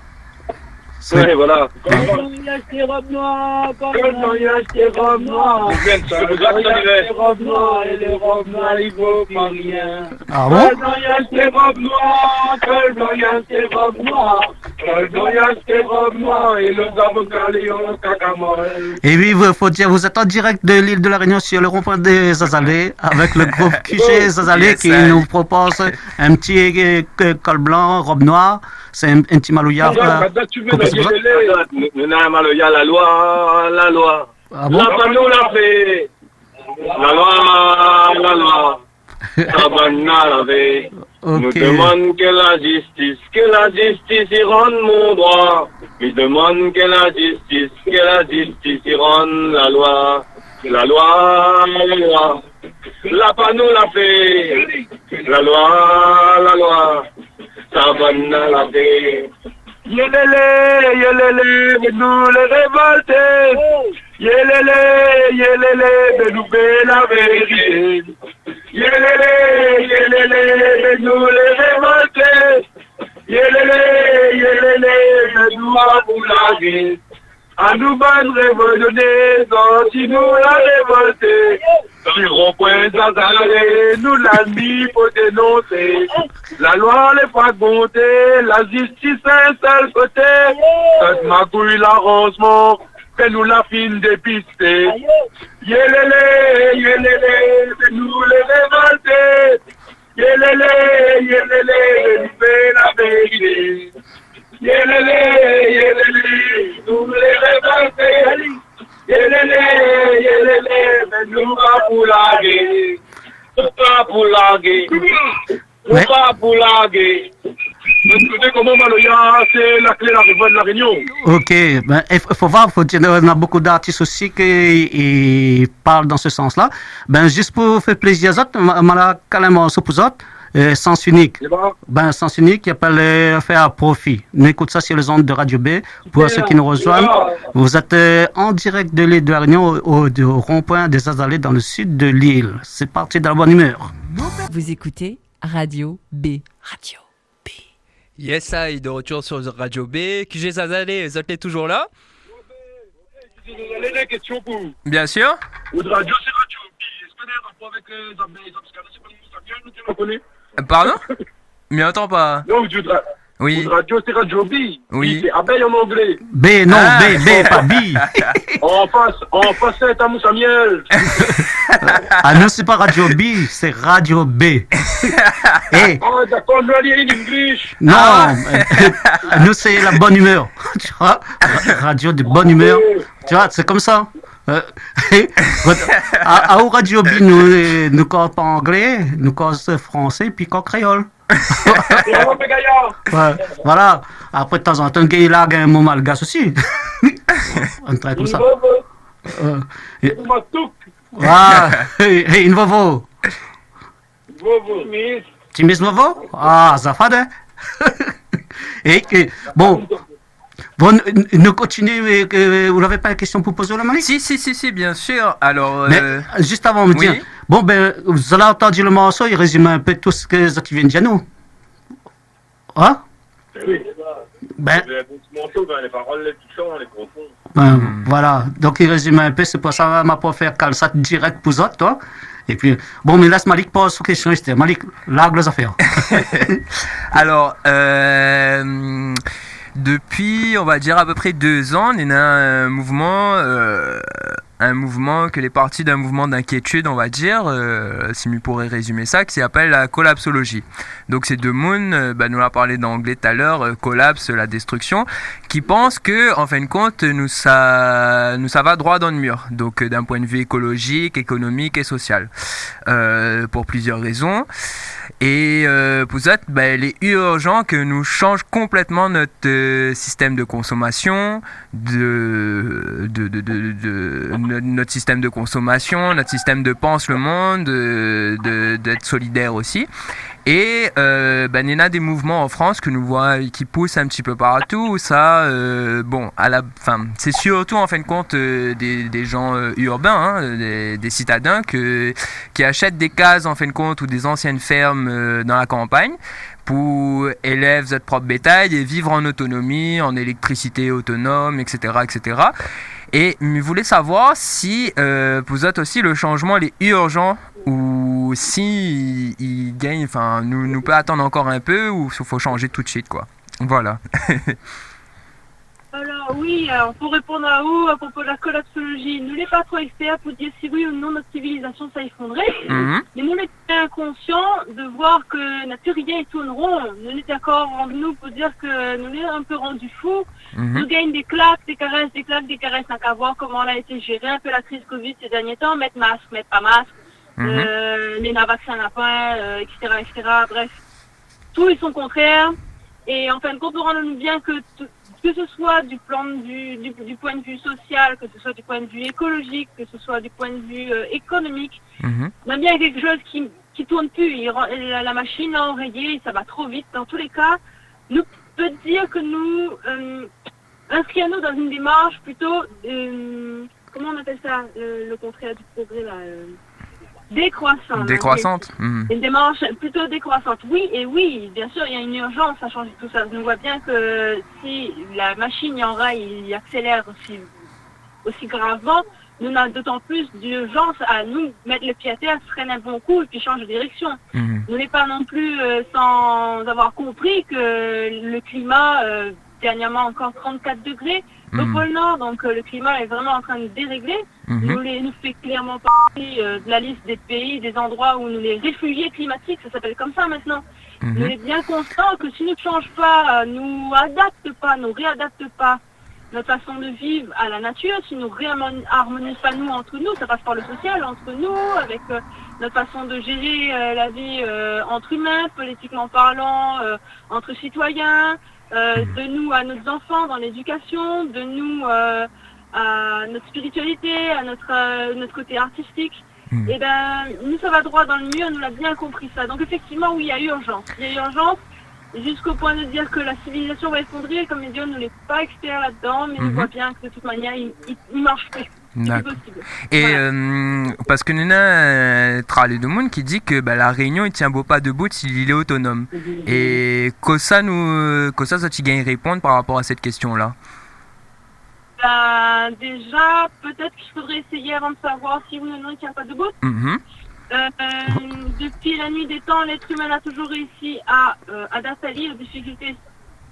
Oui, voilà. Quand il y a ces robes noires, quand il y a ces robes noires, les robes noires et les robes noires, ils vaut pas rien. Ah bon? Quand il y a ces robes noires, quand il y a ces robes noires, quand il y a ces robes noires et les avocats, les cacamol. Et oui, il faut dire, vous êtes en direct de l'île de la Réunion sur le rond-point des Zazalés avec le groupe QG Zazalé qui nous propose un petit col blanc, robe noire. C'est un petit malouillard. Nous avons Maloya, la loi. Ah bon? La panneau l'a fait. La loi. Sabana l'a fait. Nous demandons que la justice y rende mon droit. Nous demandons que la justice y rende la loi. La loi. La panneau l'a fait. La loi. Savannah la paix. Yélélé, mais nous les révoltés. Yélélé, mais nous fait la vérité. Yélélé, mais nous les révoltés. Yélélé, mais nous avons la vie. À nous bonne révolutionnaison, si nous la révolté. Sur rond-point Zazalé, nous la mis pour dénoncer. La loi les fragmentée, la justice un seul côté. Cette magouille l'arrangement, fait nous la fine dépistée. Yélélé, mais nous les révoltés. Yélélé, nous fait la vérité. Yélélé, nous les révoltés. Yélélé, mais nous pas pour larguer. Pas pour larguer. Pas pour larguer. Vous savez comment Maloya, c'est la clé de la révolte de la Réunion. Ok, ben, il faut voir, il y a beaucoup d'artistes aussi qui parlent dans ce sens-là. Ben, juste pour faire plaisir aux autres, Mala carrément s'oppose aux autres. Sens unique. Ben, sens unique qui appelle faire à profit. On écoute ça sur les ondes de Radio B. Pour ceux qui nous rejoignent, vous êtes en direct de l'île de la Réunion au rond-point des Zazalés dans le sud de l'île. C'est parti dans la bonne humeur. Vous écoutez Radio B. Radio B. Yes, I, de retour sur Radio B. QG Zazalé, vous êtes toujours là? Des questions pour vous. Bien sûr. Ou de radio, c'est Radio B. Est-ce qu'on a un rapport avec les abeilles? Nous tu connais? Pardon? Mais attends pas. Non, oui. Radio, c'est Radio B. Oui. C'est abeille en anglais. B, non, B, pas B. En face, c'est Amous Samuel. Ah non, c'est pas Radio B, c'est Radio B. Hey. Oh, d'accord, nous allons en English. Non, nous, c'est la bonne humeur. Tu vois, radio de bonne humeur. Tu vois, c'est comme ça. À Radio B, nous cause pas anglais, nous cause français, puis qu'en créole. Ouais, voilà. Après, de temps en temps, il y a un mot malgache aussi. Un trait comme ça. Ah, une vovo. Timis vovo? Ah, Zafade. Et bon. Bon, nous continuons. Vous n'avez pas de question pour poser, la Malik? Si, bien sûr. Alors, mais, juste avant de me dire, bon, ben, vous avez entendu le morceau, il résume un peu tout ce que tu viens de dire, nous. Hein? Oui. Ben, les paroles, les touchants, les profonds. Voilà. Donc, il résume un peu, c'est pour ça que je vais faire calçat direct pour autres, toi. Et puis, bon, mais laisse Malik pose une question. Malik, largue les affaires. Alors, depuis, on va dire, à peu près 2 ans, on a un mouvement un mouvement, que les parties d'un mouvement d'inquiétude, on va dire, si on pourrait résumer ça, qui s'appelle la collapsologie. Donc c'est de Moon, nous l'a parlé d'anglais tout à l'heure, collapse, la destruction, qui pense que, en fin de compte, nous ça va droit dans le mur. Donc d'un point de vue écologique, économique et social, pour plusieurs raisons. Et pour ça, il est urgent que nous changions complètement notre système de consommation, notre système de consommation, notre système de pense le monde, d'être solidaire aussi. Et il y en a des mouvements en France que nous voyons qui poussent un petit peu partout. Ça, c'est surtout en fin de compte des gens urbains, des citadins qui achètent des cases en fin de compte ou des anciennes fermes dans la campagne pour élever votre propre bétail et vivre en autonomie, en électricité autonome, etc., etc. Et je voulais savoir si pour vous aussi le changement est urgent ou si il gagne, nous peut attendre encore un peu ou il faut changer tout de suite, quoi. Voilà. Alors oui, pour répondre à vous, à propos de la collapsologie, nous n'est pas trop experts pour dire si oui ou non notre civilisation s'est effondrée, mais nous sommes conscients de voir que n'a plus rien tourne rond. Nous sommes d'accord entre nous pour dire que nous sommes un peu rendus fous. Nous gagnons des claques, des caresses, n'a qu'à voir comment elle a été gérée, un peu la crise Covid ces derniers temps, mettre masque, mettre pas masque, les vaccins à point, etc., etc. Bref, tout ils sont contraires. Et en fin de compte, nous rendons bien que ce soit du point de vue social, que ce soit du point de vue écologique, que ce soit du point de vue économique, on a bien quelque chose qui tourne plus. La machine a enrayé, ça va trop vite. Dans tous les cas, nous peut dire que nous inscrivons-nous dans une démarche plutôt, comment on appelle ça, le contraire du progrès là, décroissante. Décroissante. Une démarche plutôt décroissante. Oui, bien sûr, il y a une urgence à changer tout ça. On voit bien que si la machine en rail il accélère aussi gravement, nous avons d'autant plus d'urgence à nous mettre le pied à terre, freiner un bon coup et puis changer de direction. Nous n'est pas non plus sans avoir compris que le climat, dernièrement encore 34 degrés, au pôle Nord, donc le climat est vraiment en train de dérégler. Nous fait clairement partie de la liste des pays, des endroits où nous les réfugiés climatiques, ça s'appelle comme ça maintenant. Nous sommes bien conscients que si nous ne changeons pas, nous réadaptons pas notre façon de vivre à la nature, si nous réharmonisons pas nous entre nous, ça passe par le social entre nous, avec notre façon de gérer la vie entre humains, politiquement parlant, entre citoyens, de nous à nos enfants dans l'éducation, de nous à notre spiritualité, à notre côté artistique. Et nous ça va droit dans le mur, nous l'a bien compris ça. Donc effectivement oui, il y a urgence. Jusqu'au point de dire que la civilisation va effondrer, comme les dieux ne sont pas experts là-dedans, mais on voit bien que de toute manière il marche plus. C'est possible. Et voilà. Parce que Nina Tralé de Monde qui dit que la Réunion il tient beau pas debout s'il est autonome. Et que ça tu gagnes répondre par rapport à cette question-là. Déjà, peut-être qu'il faudrait essayer avant de savoir si oui ou non il tient pas debout. Depuis la nuit des temps, l'être humain a toujours réussi à s'allier aux difficultés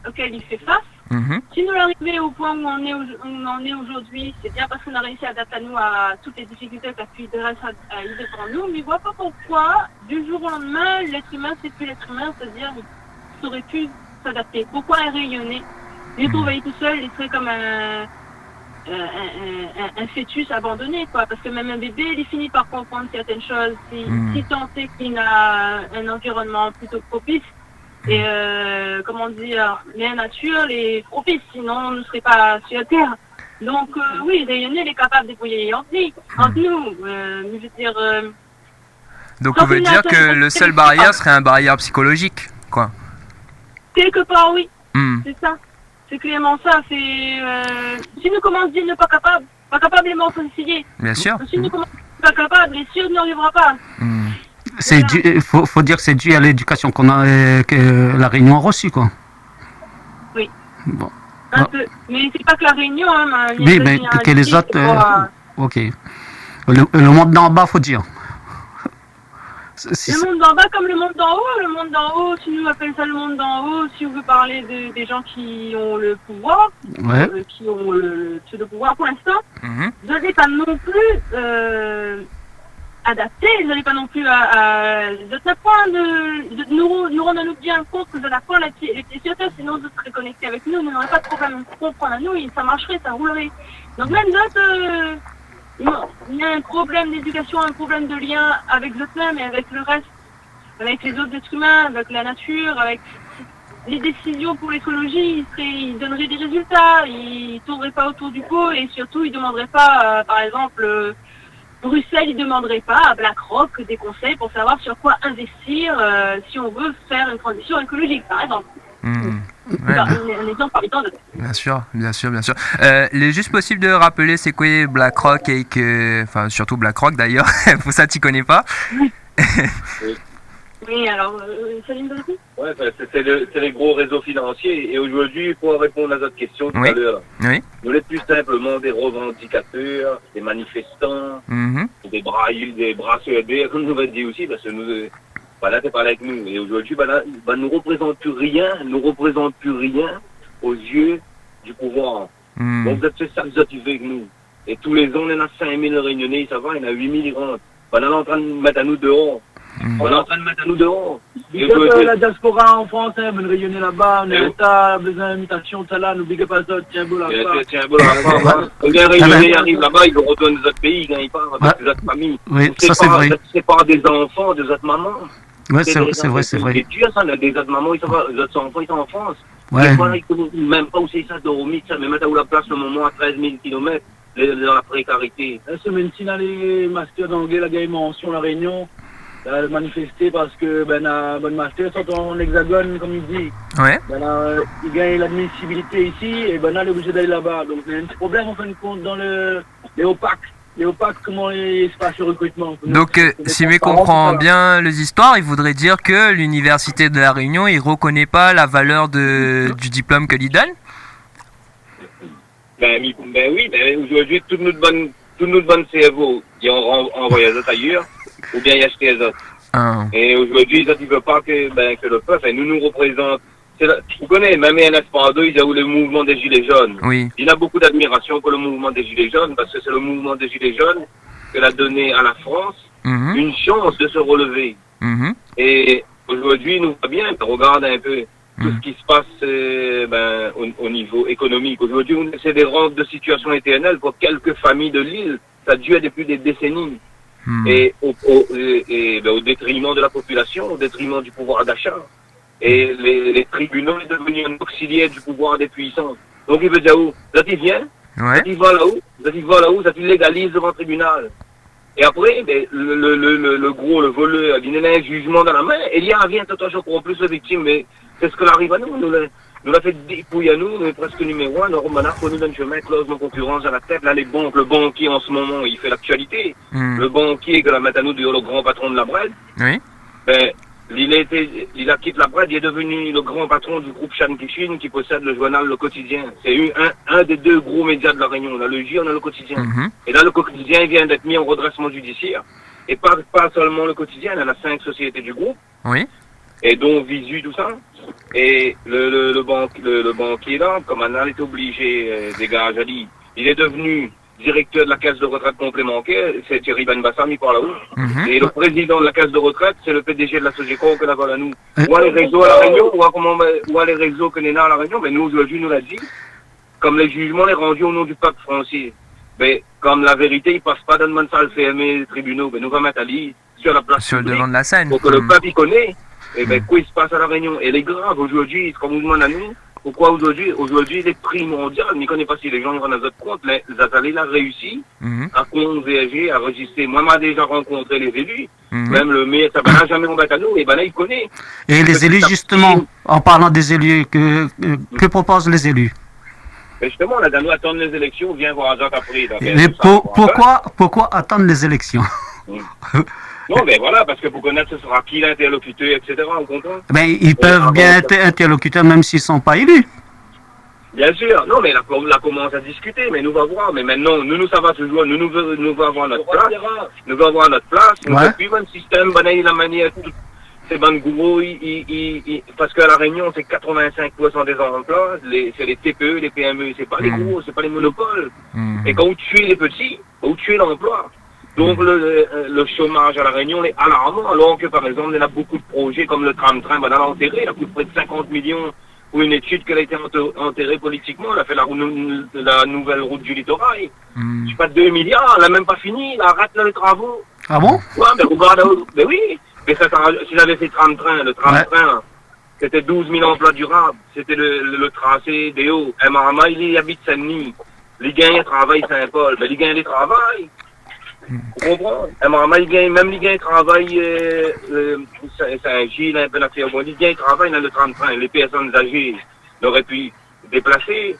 auxquelles il fait face. Si nous l'arrivons au point où on en est aujourd'hui, c'est bien parce qu'on a réussi à adapter à nous à toutes les difficultés qu'a pu y devant nous, mais je ne vois pas pourquoi, du jour au lendemain, l'être humain, c'est plus l'être humain, c'est-à-dire il aurait pu s'adapter. Pourquoi rayonner? Il est trouvé tout seul, il serait comme un fœtus abandonné, quoi, parce que même un bébé, il finit par comprendre certaines choses, si tant est qu'il a un environnement plutôt propice, et comment dire, la nature les propice, sinon on ne serait pas sur Terre. Donc oui, rayonner, il est capable de débrouiller entre nous, je veux dire... Donc on veut dire que le seul barrière serait un barrière psychologique, quoi. Quelque part, oui, c'est ça. C'est clairement ça. Si nous commençons à dire ne pas capable, les morts faut essayer. Bien sûr. Si nous commençons pas capable, les sûr n'y arrivera pas. C'est faut dire que c'est dû à l'éducation que la Réunion a reçue, quoi. Oui. Bon. Un peu. Mais c'est pas que la Réunion, hein. Oui, mais que les autres. Ok. Le monde d'en bas, faut dire. Le monde d'en bas comme le monde d'en haut. Le monde d'en haut, si nous appelons ça le monde d'en haut, si on veut parler des gens qui ont le pouvoir, qui ont le pseudo-pouvoir pour l'instant, vous n'allez pas non plus adapté, vous n'allez pas non plus de ce point de nous rendre bien compte que de la fois, les utilisateurs, sinon de se reconnecter avec nous, nous n'aurions pas de problème à comprendre à nous, ça marcherait, ça roulerait. Donc même d'autres, il y a un problème d'éducation, un problème de lien avec eux-mêmes et avec le reste, avec les autres êtres humains, avec la nature, avec les décisions pour l'écologie, ils donneraient des résultats, ils ne tourneraient pas autour du pot et surtout ils ne demanderaient pas, par exemple, Bruxelles, ils ne demanderaient pas à BlackRock des conseils pour savoir sur quoi investir si on veut faire une transition écologique, par exemple. Un exemple parmi tant d'autres. Bien sûr. Il est juste possible de rappeler c'est quoi BlackRock et que, enfin surtout BlackRock d'ailleurs, pour ça tu connais pas. Oui, alors, Salim Dalou ? Ouais, c'est les gros réseaux financiers. Et aujourd'hui, pour répondre à votre question tout à l'heure, nous êtes plus simplement des revendicateurs, des manifestants, des bras soudés, comme nous l'avons dit aussi, parce que nous, voilà, t'es pas avec nous. Et aujourd'hui, nous représente plus rien aux yeux du pouvoir. Donc, c'est ça que vous avez avec nous. Et tous les ans, on en a 5000 réunionnais, ça va, il y en a 8000 qui rentrent. On est en train de mettre à nous dehors. La diaspora en France, vous rayonnez là-bas, on est l'État, besoin d'invitation, ça là, n'oubliez pas ça, tiens beau là-bas. Combien de rayonnés arrivent là-bas, ils retournent des autres pays, quand ils parlent avec des autres familles. Oui, ça c'est vrai. C'est pas des enfants, des autres mamans. Oui, c'est vrai. C'est dur ça, des autres mamans, les autres enfants, ils sont en France. Ouais. Des fois, ils connaissent même pas où c'est ça, Doromit, ça, mais mettre à où la place le moment à 13 000 km, dans la précarité. La semaine, si les masters d'anglais, la gagne mention, la Réunion, manifester parce que bon master sont en hexagone comme il dit. Il gagne l'admissibilité ici et là il est obligé d'aller là-bas. Donc il y a un petit problème en fin de compte dans les OPAC. Les OPAC, comment il se passe le recrutement. Donc si je comprends bien les histoires, il voudrait dire que l'université de la Réunion il reconnaît pas la valeur du diplôme que l'IDAL. Oui, aujourd'hui toute notre bonne CFO qui ont envoyé les autres ailleurs ou bien y acheter les autres. Et aujourd'hui, ils ne veulent pas que le peuple, nous représente. Vous connaissez, même NS Pando, ils ont eu le mouvement des Gilets jaunes. Oui. Il a beaucoup d'admiration pour le mouvement des Gilets jaunes parce que c'est le mouvement des Gilets jaunes qui a donné à la France une chance de se relever. Et aujourd'hui, nous va bien, regarde un peu tout ce qui se passe au niveau économique. Aujourd'hui, c'est des rentes de situation éternelle pour quelques familles de l'île. Ça dure depuis des décennies. Et au détriment de la population, au détriment du pouvoir d'achat. Et les tribunaux sont devenus un auxiliaire du pouvoir des puissants. Donc il veut dire où? Ça t'y vient? Ça t'y va là-haut? Ça t'y légalise devant le tribunal. Et après, le gros, le voleur, il a un jugement dans la main, et il y a vient encore plus de victimes, mais c'est ce que arrive à nous. Nous l'a fait dépouiller à nous, est presque numéro 1, on a connu d'un chemin, close nos concurrences à la tête. Là, les banques, le banquier en ce moment, il fait l'actualité. Le banquier que la met à nous, le grand patron de la Bred. Il a quitté la Bred, il est devenu le grand patron du groupe Chan Kishin qui possède le journal Le Quotidien. C'est un des deux gros médias de la Réunion. On a le J, on a le Quotidien. Et là, le Quotidien vient d'être mis en redressement judiciaire. Et pas seulement le Quotidien, il y en a 5 sociétés du groupe. Et dont Visu, tout ça. Et le banquier là, comme Anna est obligé, des gars, il est devenu directeur de la caisse de retraite complémentaire, c'est Thierry Ben Bassam, il parle là-haut. Et le président de la caisse de retraite, c'est le PDG de la Sogeco que là-bas à nous. Ou à les réseaux à la Réunion, ou à les réseaux que Néna à la Réunion, mais nous, aujourd'hui, nous l'a dit, comme les jugements les rendus au nom du peuple français. Mais comme la vérité, il passe pas dans le salle CME, les tribunaux, mais nous va mettre à l'île sur la place sur le devant de la scène. Pour que le peuple y connaît. Et quoi il se passe à la Réunion? Et les graves aujourd'hui, comme vous demandez à nous, pourquoi aujourd'hui les prix mondiaux, je ne connais pas si les gens rendent à notre compte, mais Zatali a réussi à converger, à enregistrer. Moi, j'ai déjà rencontré les élus, même le maire, ça va jamais en battre à nous, et là, il connaît. Et les élus, justement, en parlant des élus, que proposent les élus? Mais justement, là, nous attendre les élections, viens voir Jacques après. Mais pourquoi attendre les élections? Non, mais voilà, parce que pour connaître ce sera qui l'interlocuteur, etc. On comprend. Ben, ils peuvent bien être interlocuteurs même s'ils ne sont pas élus. Bien sûr, non, mais là commence à discuter, mais nous va voir, mais maintenant, ça va toujours, nous va avoir notre place, nous va avoir notre place, nous Ouais. plus un système, la manière, ces bandes gourous, parce qu'à La Réunion, c'est 85% des emplois, c'est les TPE, les PME, c'est pas les gros, c'est pas les monopoles. Et quand vous tuez les petits, vous tuez l'emploi. Donc le chômage à La Réunion est alarmant, alors que par exemple, il y a beaucoup de projets comme le tram-train, elle a enterré, il a coûté près de 50 millions pour une étude qu'elle a été enterrée politiquement, elle a fait la nouvelle route du littoral. Je sais pas, 2 milliards, elle n'a même pas fini, elle arrête là les travaux. Ah bon? Ouais, mais regarde, mais oui, mais ça, s'il avait fait le tram-train, c'était 12 000 emplois durables, c'était le tracé des hauts. Marama, il habite Saint-Denis, les gars travaillent Saint-Paul, mais les gars ils travaillent. Vous comprenez? Marama, les gars travaillent Saint-Gilles, un peu la Fierbois, les gars travaillent dans le tram-train, les personnes âgées n'auraient pu déplacer,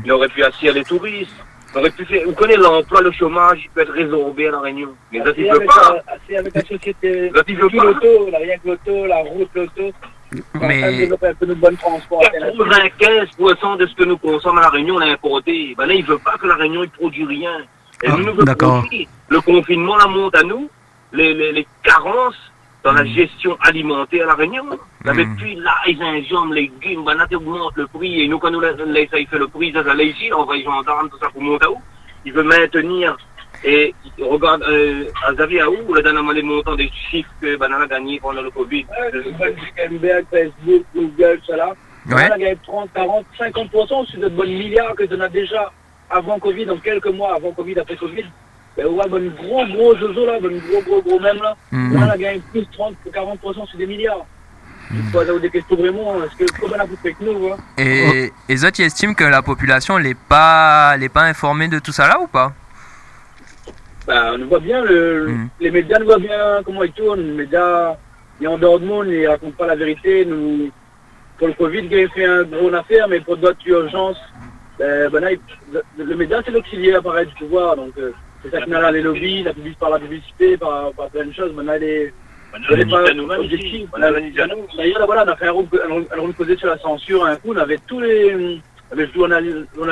n'auraient pu assurer les touristes. Vous connaissez l'emploi, le chômage, il peut être résorbé à La Réunion. Mais ça, il ne peut pas. C'est avec la société. Ça, il veut pas. L'auto, rien que l'auto, la route, l'auto. Mais... développer un peu de bon transport. 95% de ce que nous consommons à La Réunion, on l'a importé. Ben là, il ne veut pas que La Réunion ne produit rien. Et nous veut produire. Le confinement, la monte à nous. Les carences dans la gestion alimentaire à La Réunion. Avec puis l'ail, gingembre, légumes, ben là, tu augmentes le prix. Et nous, quand nous laissons fait le prix, ça allait ici, on va y gendarme, tout ça pour monter à où. Il veut maintenir. Et regarde, Xavier Aou, là, dans les montants des chiffres que Banana a gagné pendant le Covid. Zuckerberg, Facebook, Google, ça là. On a gagné 30, 40, 50% sur de bonnes milliards que tu en as déjà avant Covid, dans quelques mois, avant Covid, après Covid. Ben, ouais, bon, gros zozo là, bon, gros même là. On a gagné plus 30, 40% sur des milliards. Il faut avoir des questions vraiment, est-ce que comment on a fait que nous, hein? Et les autres, ils estiment que la population n'est pas informée de tout ça là ou pas? Bah, on voit bien, les médias nous voient bien comment ils tournent. Les médias, ils en dehors de monde, ils racontent pas la vérité. Nous, pour le Covid, ils ont fait une grosse affaire, mais pour d'autres urgences, là, le média, c'est l'auxiliaire, pareil, du pouvoir. Donc, c'est ça qui n'a les lobbies, par la publicité, par plein de choses. Maintenant, elle n'est pas objective. D'ailleurs, voilà, on a fait un round posé sur la censure. Un coup, on avait tous les... Avec le journal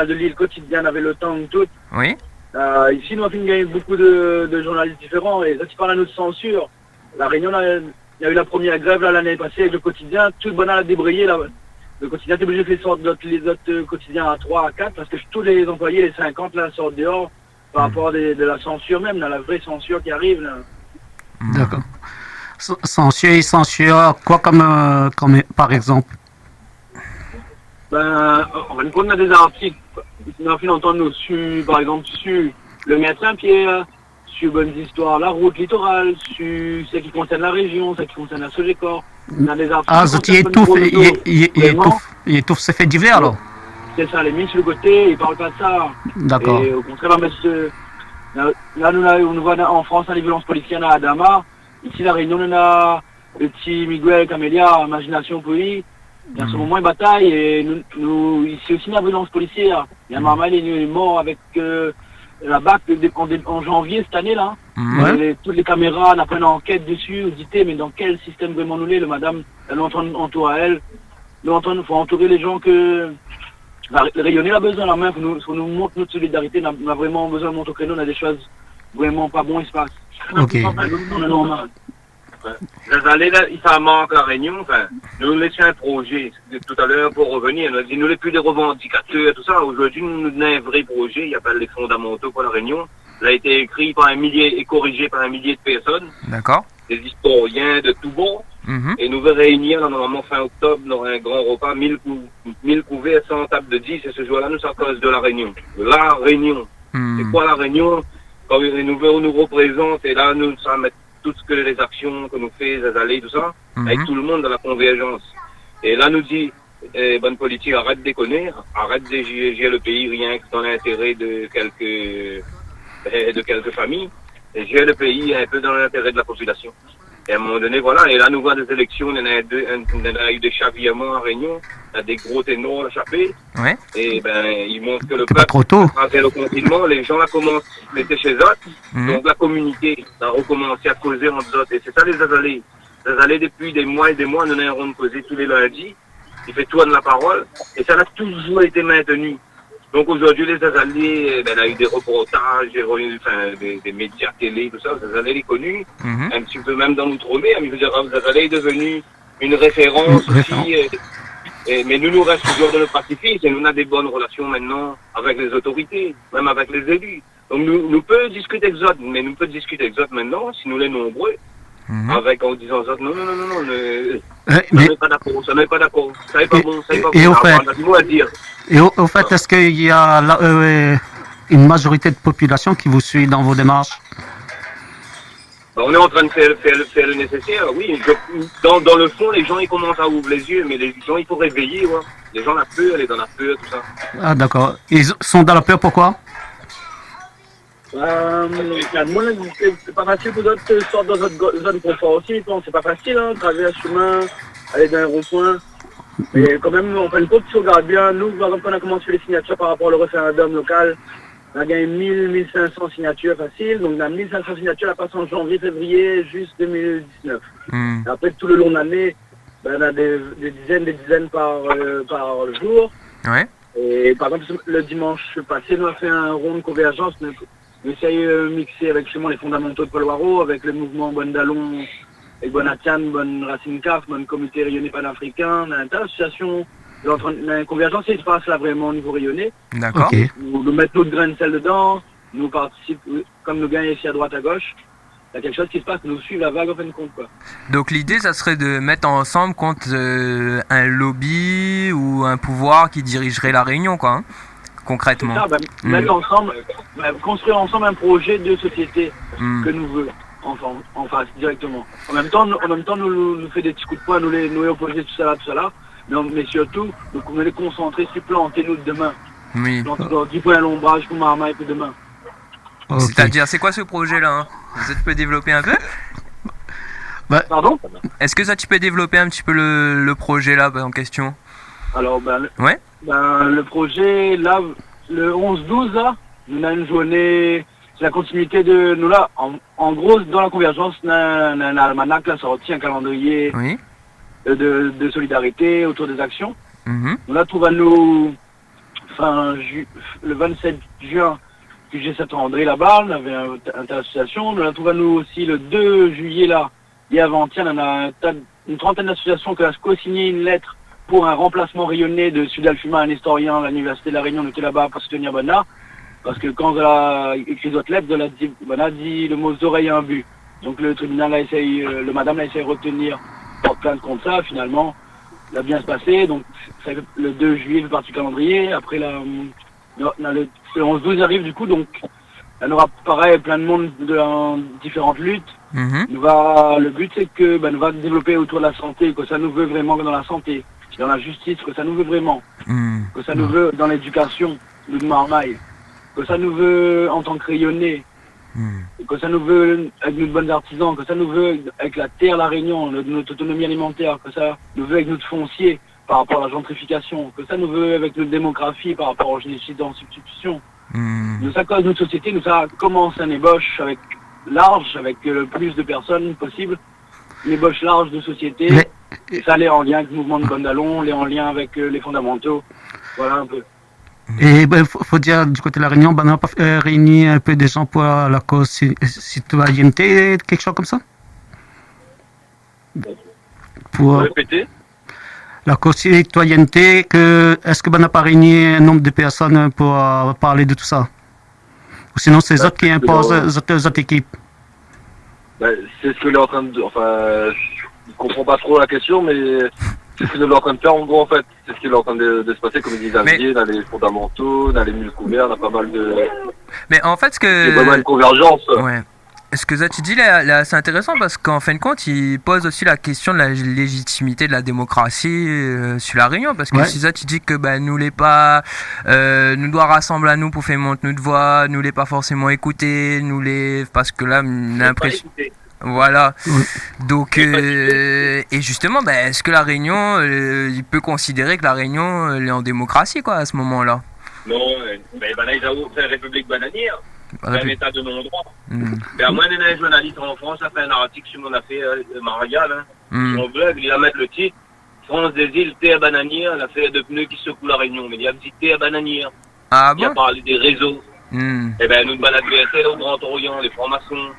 de Lille quotidien, on avait le temps, tout. Oui. Ici, nous avons gagné beaucoup de journalistes différents et ça, tu parles à notre censure. La Réunion, il y a eu la première grève l'année passée avec le quotidien, tout le bonheur a débrayé. Le quotidien, t'es obligé de faire les autres quotidiens à 3, à 4 parce que tous les employés, les 50, là, sortent dehors par rapport de la censure même, la vraie censure qui arrive. Là. D'accord. Censure, quoi comme par exemple? Ben, on a des articles. On a fait entendre par exemple, sur le médecin Pierre, sur Bonnes Histoires, la route littorale, sur ce qui concerne la région, ce qui concerne la Sogecor. On a des articles. Ah, il étouffe ces faits divers alors? C'est ça, les mis sur le côté, ils parlent pas de ça. D'accord. Et au contraire, là, on voit en France les violences policières à Adama. Ici, la Réunion, on a le petit Miguel Camélia, Imagination Pays. Et en ce moment, il bataille et nous ici aussi, la violence policière. Il y a Marmal, il est mort avec la BAC en janvier cette année là. Toutes les caméras, on a fait une enquête dessus, vous dites, mais dans quel système vraiment nous l'est, le madame, elle entoure à elle. Il faut entourer les gens que. Le rayonner a besoin la main, faut nous montrer notre solidarité, on a vraiment besoin de montrer au créneau, on a des choses vraiment pas bon, il se passe. Ok. Ça manque La Réunion, enfin, nous laissons un projet, tout à l'heure pour revenir, nous dit, nous les plus des revendicateurs, tout ça, aujourd'hui nous avons un vrai projet, il y a pas les fondamentaux pour La Réunion, il a été écrit par un millier et corrigé par un millier de personnes. D'accord. Des historiens de tout bon, et nous allons réunir normalement fin octobre dans un grand repas, 1000 couverts, 100 tables de 10, et ce jour-là nous sommes à cause de La Réunion. La Réunion. C'est quoi La Réunion? Quand nous représente, et là nous sommes mettre toutes les actions que nous faisons, les allées, tout ça, avec tout le monde dans la convergence. Et là, nous dit, bonne politique, arrête de déconner, arrête de gérer le pays rien que dans l'intérêt de quelques familles, et gérer le pays un peu dans l'intérêt de la population. Et à un moment donné, voilà, et là, nous voyons des élections, il y en a eu des chavillements à Réunion, il y a des gros ténors échappés, et ils montrent que le peuple, après le confinement, les gens là commencent, étaient chez eux, donc la communauté a recommencé à causer entre eux, et c'est ça les azalées. Les azalées, depuis des mois et des mois, nous avons causé tous les lundis, il fait tourner la parole, et ça a toujours été maintenu. Donc aujourd'hui, les Azalais, ben, il y a eu des reportages, des médias télé, tout ça, les Azalais est connu, un petit peu même dans l'outre-mer, mais je veux dire, les Azalais est devenu une référence aussi. Mais nous restons toujours dans le pacifisme et nous on a des bonnes relations maintenant avec les autorités, même avec les élus. Donc nous peut discuter avec eux, mais nous peut discuter avec eux maintenant, si nous les nombreux, avec en disant non, ça n'est pas d'accord, ça n'est pas d'accord, ça n'est pas bon, ça n'est pas bon. Et au fait, on a du mot à dire. Et au fait, est-ce qu'il y a une majorité de population qui vous suit dans vos démarches? On est en train de faire le nécessaire, oui. Dans le fond, les gens ils commencent à ouvrir les yeux, mais les gens il faut réveiller, ouais. Les gens la peur, elle est dans la peur, tout ça. Ah d'accord. Ils sont dans la peur pourquoi? C'est pas facile pour d'autres sortir dans notre zone de confort aussi. C'est pas facile, hein, traverser un chemin, aller dans un rond-point. Mais quand même, on fait une compte si on regarde bien. Nous, par exemple, on a commencé les signatures par rapport au référendum local. On a gagné 1500 signatures faciles. Donc, on a 1500 signatures à passer en janvier, février, juste 2019. Et après, tout le long de l'année, ben, on a des dizaines par jour. Ouais. Et par exemple, le dimanche passé, nous avons fait un rond de convergence. On essaye de mixer avec justement les fondamentaux de Paul Waro, avec le mouvement Bonne Dallon, avec Bonatian, Bonne Racine CAF, Bonne Comité Rayonné Panafricain, on a une association. La convergence, il se passe là vraiment au niveau rayonné. D'accord. Okay. Nous mettons notre grain de sel dedans, nous participons, comme nous gagnons ici à droite à gauche. Il y a quelque chose qui se passe, nous suivons la vague en fin de compte, quoi. Donc l'idée, ça serait de mettre ensemble contre un lobby ou un pouvoir qui dirigerait la Réunion, quoi, hein, concrètement. C'est ça, mettre ensemble, construire ensemble un projet de société que nous voulons, en face, directement. En même temps, nous fait des petits coups de poing, nous les opposer, tout ça là. Mais surtout, nous les concentrer sur planter nous demain. Oui. Planter 10 points à l'ombrage pour Marmaille pour demain. Okay. C'est-à-dire, c'est quoi ce projet-là, hein? Tu peux développer un peu? Pardon? Est-ce que ça, tu peux développer un petit peu le projet là en question? Alors, ouais. Le projet, là, le 11-12, là, nous avons une journée, c'est la continuité de nous là. En gros, dans la convergence, on a un almanach là, sorti, un calendrier de solidarité autour des actions. Nous là, trouvons-nous, le 27 juin, QG Saint-André là-bas, on avait une association. Nous la trouvons-nous aussi le 2 juillet là, et avant-hier, on a une trentaine d'associations qui ont co-signé une lettre pour un remplacement rayonné de Sud Alfuma, un historien à l'Université de la Réunion, on était là-bas pour soutenir Bonnard. Parce que quand elle a écrit votre lettre, elle a dit le mot oreilles à un but. Donc le tribunal a essayé, le madame a essayé de retenir porte plainte contre ça, finalement, ça a bien se passer. Donc le 2 juillet, le parti calendrier. Après, le 11-12 arrive du coup, donc elle aura pareil plein de monde dans différentes luttes. Le but c'est que nous va développer autour de la santé, que ça nous veut vraiment dans la santé, dans la justice, que ça nous veut vraiment, que ça nous veut dans l'éducation, de Marmaille, que ça nous veut en tant que rayonné, que ça nous veut avec nos bonnes artisans, que ça nous veut avec la terre, la Réunion, notre autonomie alimentaire, que ça nous veut avec notre foncier par rapport à la gentrification, que ça nous veut avec notre démographie par rapport au génocide en substitution. Nous, ça cause notre société, nous, ça commence un ébauche avec le plus de personnes possible, une ébauche large de société. Et ça l'est en lien avec le mouvement de Bonne Dallon, l'est en lien avec les fondamentaux. Voilà un peu. Et faut dire, du côté de la Réunion, on a pas réuni un peu des gens pour la cause citoyenneté, quelque chose comme ça? Pour répéter? La cause citoyenneté, est-ce que on n'a pas réuni un nombre de personnes pour parler de tout ça? Ou sinon c'est eux autres qui imposent les autres équipes? C'est ce que l'on est en train de... Enfin, je ne comprends pas trop la question, mais... C'est ce qu'il est en train de faire en gros en fait. C'est ce qui est en train de se passer, comme il dit Xavier, dans les fondamentaux, dans les mules couverts, on a pas mal de... Mais en fait, il y a pas mal de convergence. Ouais. Ce que tu dis là, c'est intéressant parce qu'en fin de compte, il pose aussi la question de la légitimité de la démocratie sur la Réunion. Parce que si ça, tu dis que nous les pas, nous doit rassembler à nous pour faire monter notre voix, nous les pas forcément écouter, parce que là, on a l'impression... Voilà. Donc, et justement, est-ce que la Réunion, il peut considérer que la Réunion elle est en démocratie, quoi, à ce moment-là? Non, ils ont fait République bananière. C'est un état de non-droit. À moins d'un journaliste en France a fait un article sur mon affaire Marianne, sur blog, il va mettre le titre France des îles, thé à bananière, l'affaire de pneus qui secoue la Réunion. Mais il y a un petit thé à bananière. Ah Il a bon? parlé des réseaux. Eh ben, nous, la DSL au Grand Orient, les francs-maçons,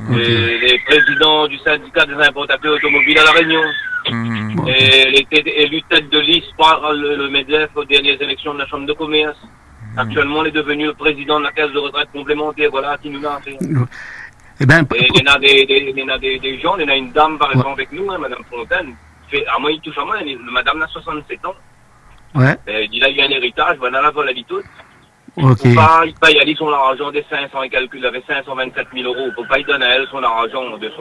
les présidents du syndicat des importateurs automobiles à la Réunion. Et il était élu tête de liste par le MEDEF aux dernières élections de la Chambre de commerce. Actuellement, il est devenu le président de la caisse de retraite complémentaire. Voilà qui nous l'a fait. Eh ben, Et il y en a des gens, il y en a une dame par exemple avec nous, hein, Madame Fontaine. Moi, il touche à moi, madame a 67 ans. Ouais. Il a eu un héritage, voilà, la vol à tout. Ok. Il paye à lui son argent des 500 et calcul, il avait 527 000 euros. Il ne peut pas y donner à elle son argent de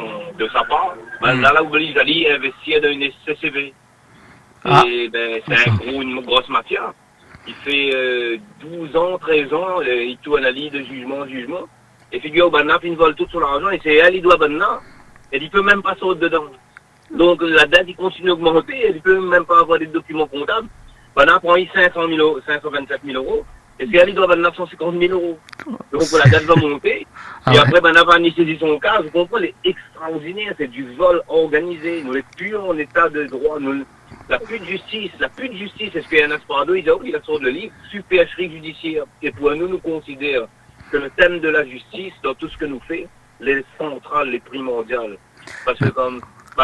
sa part. Là, là, oblige à lui investir dans une SCCV. Et c'est une grosse mafia. Il fait 12 ans, 13 ans, il tourne à lui de jugement en jugement. Et figure, il vole tout son argent et c'est elle, il doit et il peut même pas sauter dedans. Donc la dette, il continue d'augmenter et il peut même pas avoir des documents comptables. Prend 527 000 euros. Et c'est elle, il doit 950 000 euros. Donc la dette va monter. Et après, va ni saisir son cas. Vous comprenez, c'est extraordinaire. C'est du vol organisé. Nous, les plus en état de droit. La plus de justice. Est-ce qu'il y a un Asparado, il a sorti le livre, supercherie judiciaire. Et pour nous, nous considérons que le thème de la justice, dans tout ce que nous fait, les centrales, les primordiales. Parce que comme,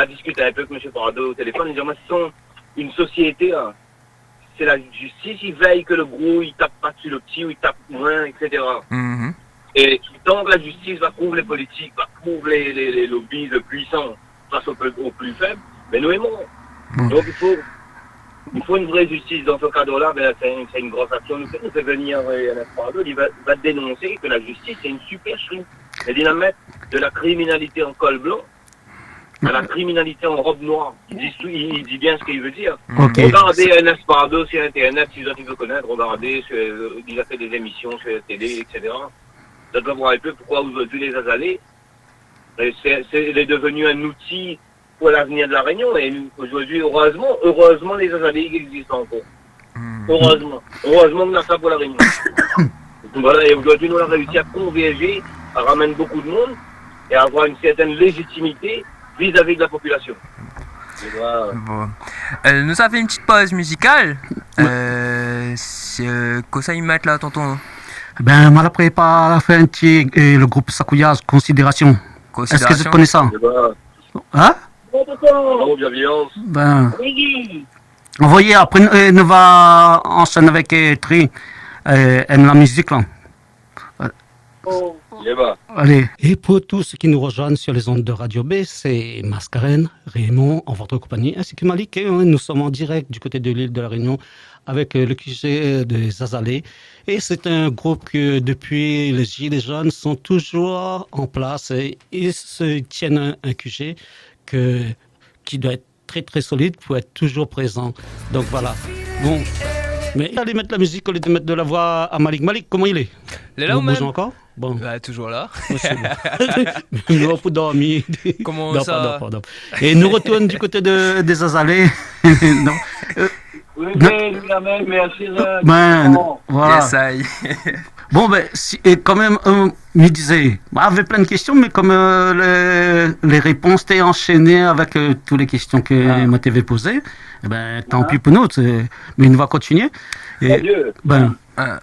discuter un peu avec M. Pardo au téléphone, il dit, si sont une société, hein, c'est la justice, il veille que le gros, il tape pas sur le petit, ou il tape moins, etc. Et tant que la justice va couvrir les politiques, va couvrir les lobbies le puissants face aux plus faibles, mais nous aimons. Donc il faut une vraie justice. Dans ce cadre-là, c'est une grosse action. Nous fait venir un Espardo, il va dénoncer que la justice c'est une supercherie. C'est-à-dire la mettre de la criminalité en col blanc à la criminalité en robe noire. Il dit bien ce qu'il veut dire. Regardez un Espardo sur Internet, si vous avez connaître, regardez, il a fait des émissions sur la télé, etc. Vous allez voir un peu pourquoi aujourd'hui les Azalées, il est devenu un outil pour l'avenir de la Réunion. Et aujourd'hui, heureusement, les Azalées existent encore. Heureusement qu'on a ça pour la Réunion. Voilà, et aujourd'hui, nous avons réussi à converger, à ramener beaucoup de monde et à avoir une certaine légitimité vis-à-vis de la population. Voilà. Bon. Nous avons fait une petite pause musicale. Qu'est-ce qu'ils mettent là, tonton? Moi, après, pas la fin, le groupe Sakuyas, Considération. Est-ce que tu connais ça? Hein? Bienveillance. Vous voyez, après, nous va enchaîner avec Tri, aime la musique, là. Allez. Et pour tous ceux qui nous rejoignent sur les ondes de Radio B, c'est Mascarène, Raymond, en votre compagnie, ainsi que Malik. Et nous sommes en direct du côté de l'île de la Réunion avec le QG des Azalées. Et c'est un groupe que depuis les Gilets jaunes sont toujours en place et ils se tiennent un QG qui doit être très très solide pour être toujours présent. Donc voilà. Bon. Mais allez mettre la musique au lieu de mettre de la voix à Malik. Malik, comment il est? Il est là ou même? Encore? Bon. Toujours là. Il va pour dormir. Comment non, ça? Pardon. Et nous retournons du côté des Azalées. Non. Oui, merci. Voilà. Bon, quand même, me disait, il y avait plein de questions, mais comme les réponses étaient enchaînées avec toutes les questions que moi t'avais posées, tant pis pour nous, mais on va continuer. Et,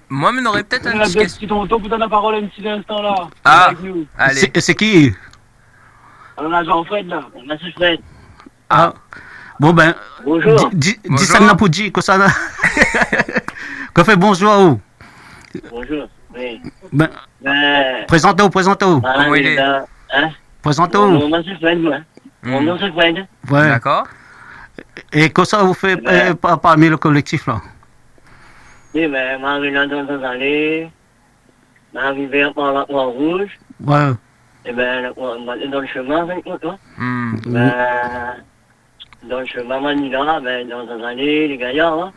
moi, mais on aurait peut-être un petit question. Tonton, vous donne la parole un petit instant là. Avec nous. Allez. C'est qui? On a Jean-Fred là, on a Fred. Bon bonjour. Dis ça n'a pas dit, que ça n'a. Qu'on fait bonjour à vous. Bonjour. Oui. Présentez-vous. Comment il est? Présentez-vous. Mon nom c'est Fred, moi. Mon nom c'est Fred. Ouais. D'accord. Et que ça vous fait parmi le collectif là? Oui, mais Marie dans les années, Marie vert par la croix rouge. Ouais. Et dans le chemin, dans le chemin Manila, dans les années, les gaillards,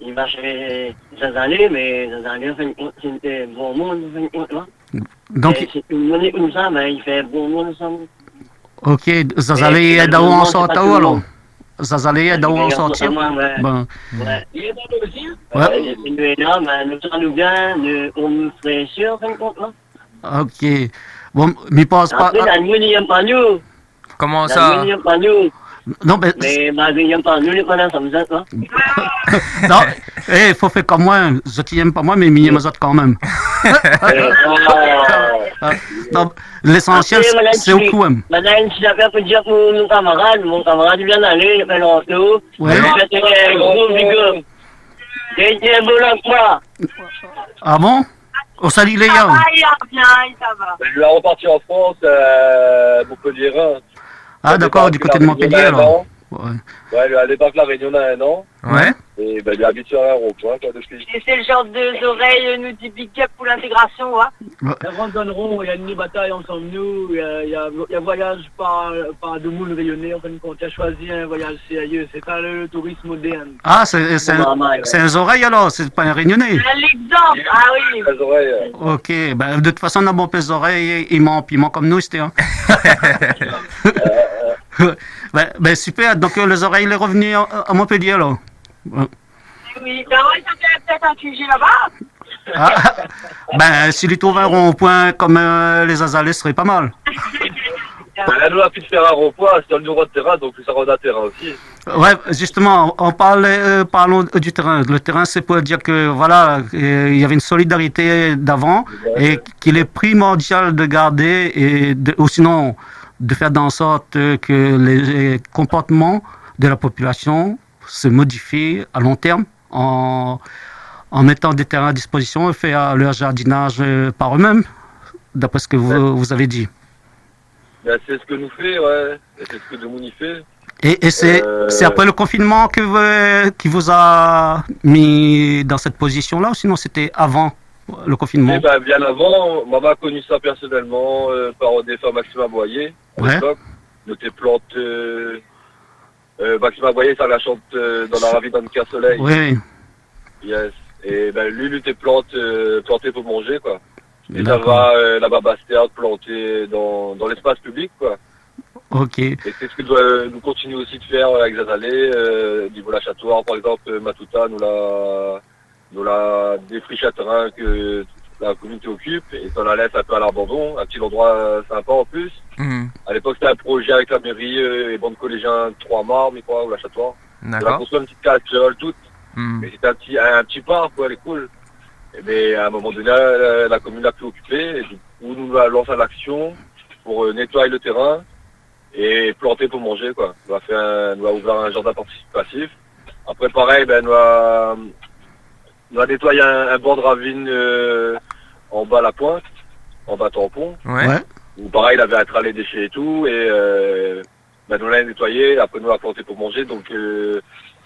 il marchait des années, mais des années, c'était bon monde, donc, c'est une monnaie comme ça, mais il fait bon monde ensemble. Ok, ça allait d'où on sortait alors? Ça allait d'où on sortait? Bon. Ouais. Il est dans le aussi? Ouais. Nous est là, mais nous sommes bien, on nous ferait sûr, fin de compte, là. Ok. Bon, mais pense pas. Après, la nuit, il n'y a pas nous. Comment ça? Non, mais non, il faut faire comme moi. Je t'aime pas moi, mais il m'aime quand même. L'essentiel, c'est au coup. Maintenant, si j'avais pour dire pour mon camarade vient d'aller, il fait le retour. Ouais. C'était un gros big. J'ai un bon Ah bon? On salue les Ça gars. va, il revient, ça va. Je vais repartir en France, Montpellier. Ah d'accord, du côté de Montpellier alors. Ouais, lui a débarqué la Réunion à 1 an. Ouais. Et ben, il habite sur un rond-point, quoi, depuis. Et c'est le genre de oreilles, nous dit big up pour l'intégration, ouais. La grande zone rond, il y a une bataille ensemble nous, il y a voyage par de moules rayonnés, en fin de compte, il a choisi un voyage CIE, c'est pas le tourisme moderne. Ah, c'est un oreille alors, c'est pas un réunionnais. L'exemple, ah oui. Les oreilles. Ok, ben, de toute façon, on a bon les oreilles, ils mentent comme nous, c'était. Hein. Ben, super, donc les oreilles, il est revenu à Montpellier alors. Oui, ben ouais, ça fait peut-être un QG là-bas. Ah, ben, s'il y trouve un rond-point comme les Azalais, ce serait pas mal. Ben, là, nous, on a pu faire un rond-point, c'est un numéro de terrain, donc ça rend un terrain aussi. Ouais, justement, parlons du terrain. Le terrain, c'est pour dire que voilà, il y avait une solidarité d'avant et qu'il est primordial de garder ou sinon de faire en sorte que les comportements de la population se modifient à long terme en mettant des terrains à disposition et faire leur jardinage par eux-mêmes, d'après ce que vous avez dit. Ben, c'est ce que nous fait, ouais. Et c'est ce que nous fait. Et c'est après le confinement qui vous a mis dans cette position-là, ou sinon c'était avant le confinement? Eh ben, bien avant, maman a connu ça personnellement par des femmes Maxime Aboyer. Ouais. Nous tes plantes, Maxime Aboyer, ça la chante dans la ravine d'Annika Soleil. Oui. Yes. Et ben lui tes plantes plantées pour manger, quoi. Et ça va la babastéade plantée dans l'espace public, quoi. Ok. Et c'est ce que nous continuons aussi de faire avec Zanalé, niveau la Châteauard, par exemple, Matuta nous l'a défriché à terrain que la communauté occupe, et ça la laisse un peu à l'abandon, un petit endroit sympa en plus. À l'époque, c'était un projet avec la mairie et bande collégiens 3 Marmes, je crois, ou la Châteauard. On a construit une petite cathédrale toute, mais c'était un petit parc, quoi, elle est cool. Mais à un moment donné, la commune l'a plus occupée, et du coup, nous a lancé l'action pour nettoyer le terrain et planter pour manger, quoi. Nous a ouvert un jardin participatif. Après, pareil, ben, nous a nettoyé un bord de ravine en bas à la pointe, en bas tampon. Ouais. Où pareil, il avait à traiter les déchets et tout, et ben, nous l'a nettoyé, après nous l'a planté pour manger, donc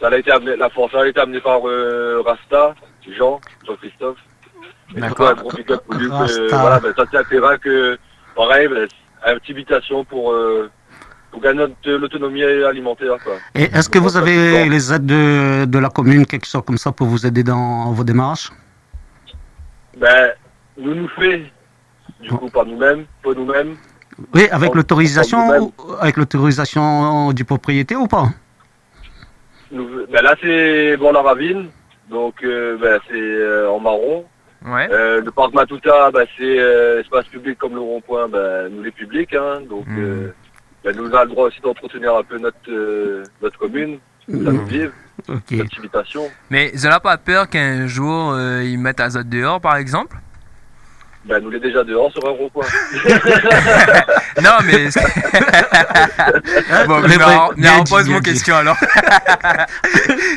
ça a été amené, la force a été amenée par Rasta, Jean-Christophe. D'accord. Un gros big up pour lui, voilà, ben, ça c'est un terrain que, pareil, ben, une petite invitation pour gagner l'autonomie alimentaire, quoi. Et est-ce que vous avez les aides de la commune, quelque chose comme ça, pour vous aider dans vos démarches? Ben, nous fait, du coup, par nous-mêmes, pour nous-mêmes. Oui, avec l'autorisation du propriétaire ou pas? Ben là, c'est bon la ravine, donc ben, c'est en marron. Ouais. Le parc Matuta, ben, c'est espace public comme le rond-point, ben, nous les publics, hein, donc ben, nous avons le droit aussi d'entretenir un peu notre commune, ça nous vive, notre civilisation. Mais vous n'avez pas peur qu'un jour ils mettent Azote dehors, par exemple? Ben, nous l'est déjà dehors sur un rond-point. Non, mais... bon, mais on pose mon question alors.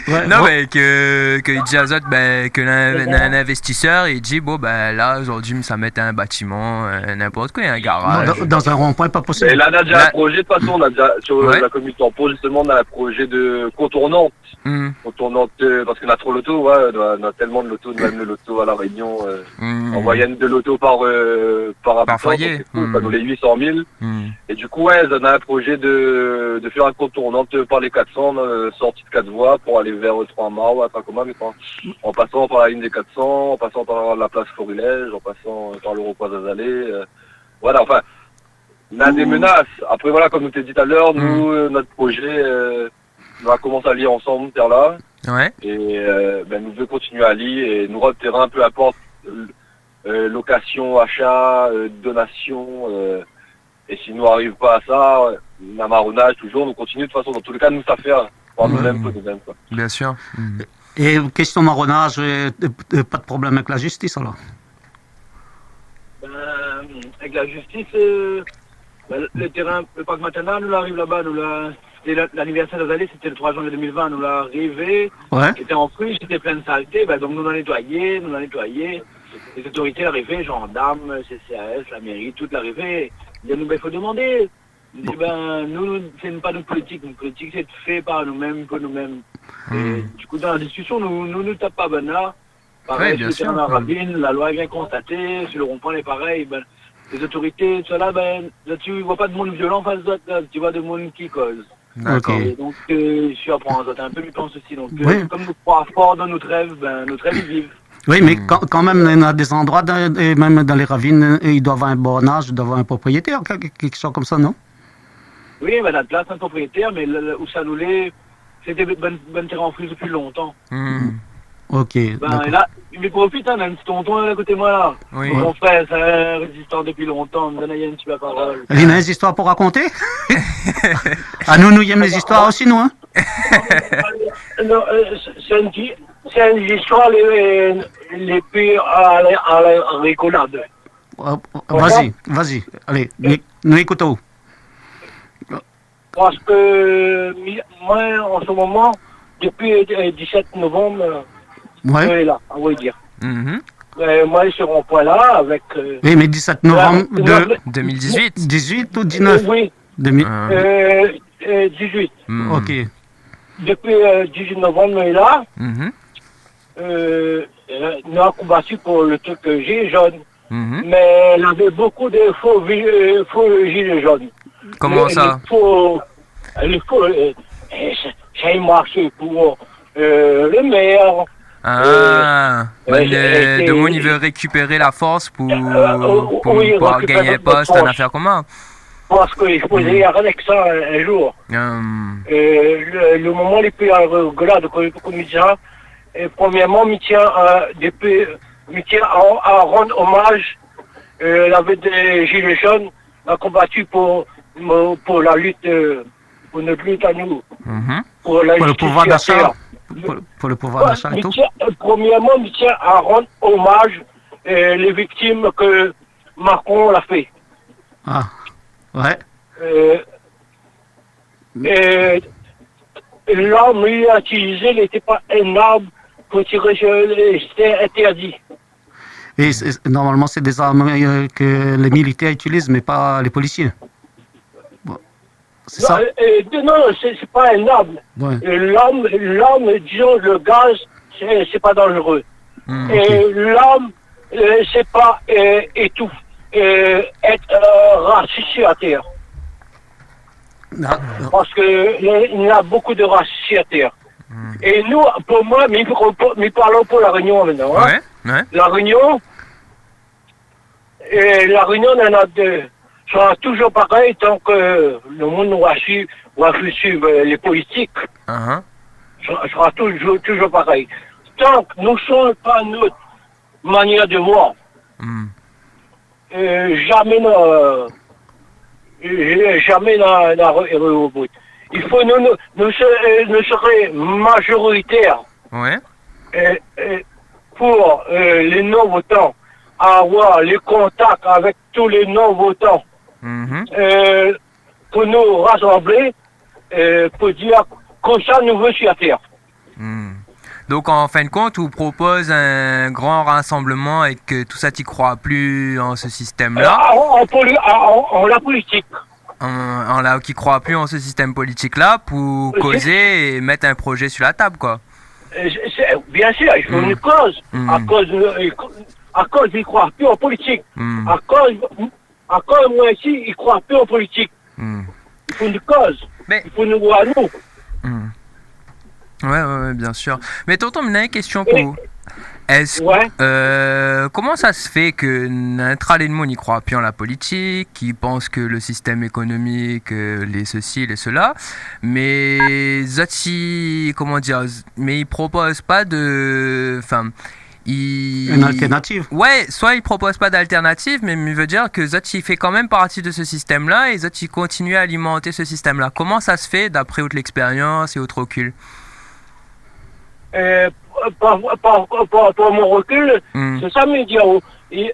Non, mais que dit Azote, ben, que l'un investisseur, il dit, bon, ben là, aujourd'hui, ça met un bâtiment, n'importe quoi, un garage. Dans un rond-point, pas possible. Et là, on a déjà un projet, de toute façon, on a déjà, sur la commune Tampon, justement, on a un projet de contournante. Contournante, parce qu'on a trop l'auto, ouais, on a tellement de l'auto, même le loto à La Réunion, en moyenne de l'auto par habitant, foyer. Nous les 800 000. Et du coup, ouais, on a un projet de faire un contournante par les 400, sortie de 4 voies pour aller vers 3 Mars ou à Tracoma, mais en passant par la ligne des 400, en passant par la place Florilège, en passant par le rond-point d'Azalée. Voilà, enfin, on a des menaces. Après, voilà, comme nous t'ai dit tout à l'heure, nous, notre projet, on va commencer à lier ensemble, terre là. Ouais. Et ben, nous devons continuer à lier et nous rendre terrain, peu importe. Location, achat, donation, et si nous n'arrivons pas à ça, marronnage toujours, on continue de toute façon. Dans tous les cas, nous, ça fait pour nous-mêmes, peu de même, quoi. Bien sûr. Et question marronnage, pas de problème avec la justice alors? Avec la justice, le terrain, le parc Matana, nous arrive là-bas, c'était l'anniversaire d'Azalée, c'était le 3 janvier 2020, nous l'a arrivé, c'était en fruits, c'était plein de saleté, donc nous l'avons nettoyé, les autorités arrivaient, gendarmes, CCAS, la mairie, tout l'arrivée, il faut demander. Il dit, nous, c'est pas notre politique c'est fait par nous-mêmes, pour nous-mêmes. Et du coup, dans la discussion, nous tapons pas là. Pareil, bien sûr. Sur la Ravine, la loi vient constater, sur le rond-point, c'est pareil, les autorités, tout ça là, tu vois pas de monde violent face à toi, tu vois de monde qui cause. D'accord. Et donc, je suis à prendre, un peu, je pense aussi. Donc, comme nous croyons fort dans notre rêve, ils vivent. Oui, mais quand même, il y a des endroits, et même dans les ravines, il doit avoir un bornage, il doit avoir un propriétaire, quelque chose comme ça, non? Oui, la place, un propriétaire, mais où ça nous l'est, c'était ben terrain en frise depuis longtemps. Ok. Et là, il profite, un petit tonton à côté de moi là. Oui. Mon frère, c'est un résistant depuis longtemps, me donne une petite parole. Il y a des histoires pour raconter? Nous y aimons les histoires aussi, nous, hein? Non, c'est une histoire les pires à la rigolade. Vas-y, allez, nous écoutons. Parce que moi, en ce moment, depuis le 17 novembre, je suis là, on va dire. Moi, je suis en point là avec... oui, mais 17 novembre de 2018 18 ou 19? Oui. 18. Ok. Depuis 18 novembre, on est là. Nous avons combattu pour le truc gilet jaune. Mais il y avait beaucoup de faux gilets jaunes. Comment ça? Les faux, j'ai marché pour le maire. De moi, il veut récupérer la force pour pouvoir gagner le poste, en affaire commun. Parce qu'il faut y arrêter avec ça un jour. Le moment les plus rigolade comme il dit, premièrement, il tient à rendre hommage. Il avait des gilets jaunes, a combattu pour la lutte, pour notre lutte à nous. Pour le pouvoir d'achat. Pour le pouvoir d'achat et tout. Premièrement, il tient à rendre hommage les victimes que Macron l'a fait. Ah, ouais. L'arme qu'il a utilisée n'était pas une arme pour tirer, c'était interdit. Et normalement, c'est des armes que les militaires utilisent, mais pas les policiers. C'est ça? Non, c'est pas une arme. Ouais. L'arme, disons, le gaz, c'est pas dangereux. Et l'arme, c'est pas être raciste à terre. Parce qu'il y a beaucoup de racistes à terre. Et nous, pour moi, nous parlons pour la Réunion maintenant. Hein? Ouais. La Réunion, on en a deux. Ça sera toujours pareil tant que le monde va suivre les politiques. Ça sera toujours pareil. Tant que nous ne sommes pas notre manière de voir, jamais au bout. Il faut nous serons majoritaires pour les non-votants, avoir les contacts avec tous les non-votants, pour nous rassembler, pour dire comme ça nous voulons sur la terre. Donc en fin de compte, on propose un grand rassemblement et que tout ça, tu crois plus en ce système-là en la politique. Qui croit plus en ce système politique-là pour causer et mettre un projet sur la table, quoi. Bien sûr, il faut une cause. À cause, ils ne croient plus en politique. À cause, moi ici, ils ne croient plus en politique. Il faut une cause. Il faut nous voir nous. Ouais, bien sûr. Mais tonton, il y a une question pour vous. Comment ça se fait que l'intralé de monde n'y croit plus en la politique, qui pense que le système économique, les ceci, les cela, mais ils proposent pas de... Enfin, Une alternative. Ouais, soit il propose pas d'alternative, mais il veut dire que Zot il fait quand même partie de ce système-là et Zot il continue à alimenter ce système-là. Comment ça se fait d'après votre expérience et votre recul? Par mon recul, c'est ça, média. Il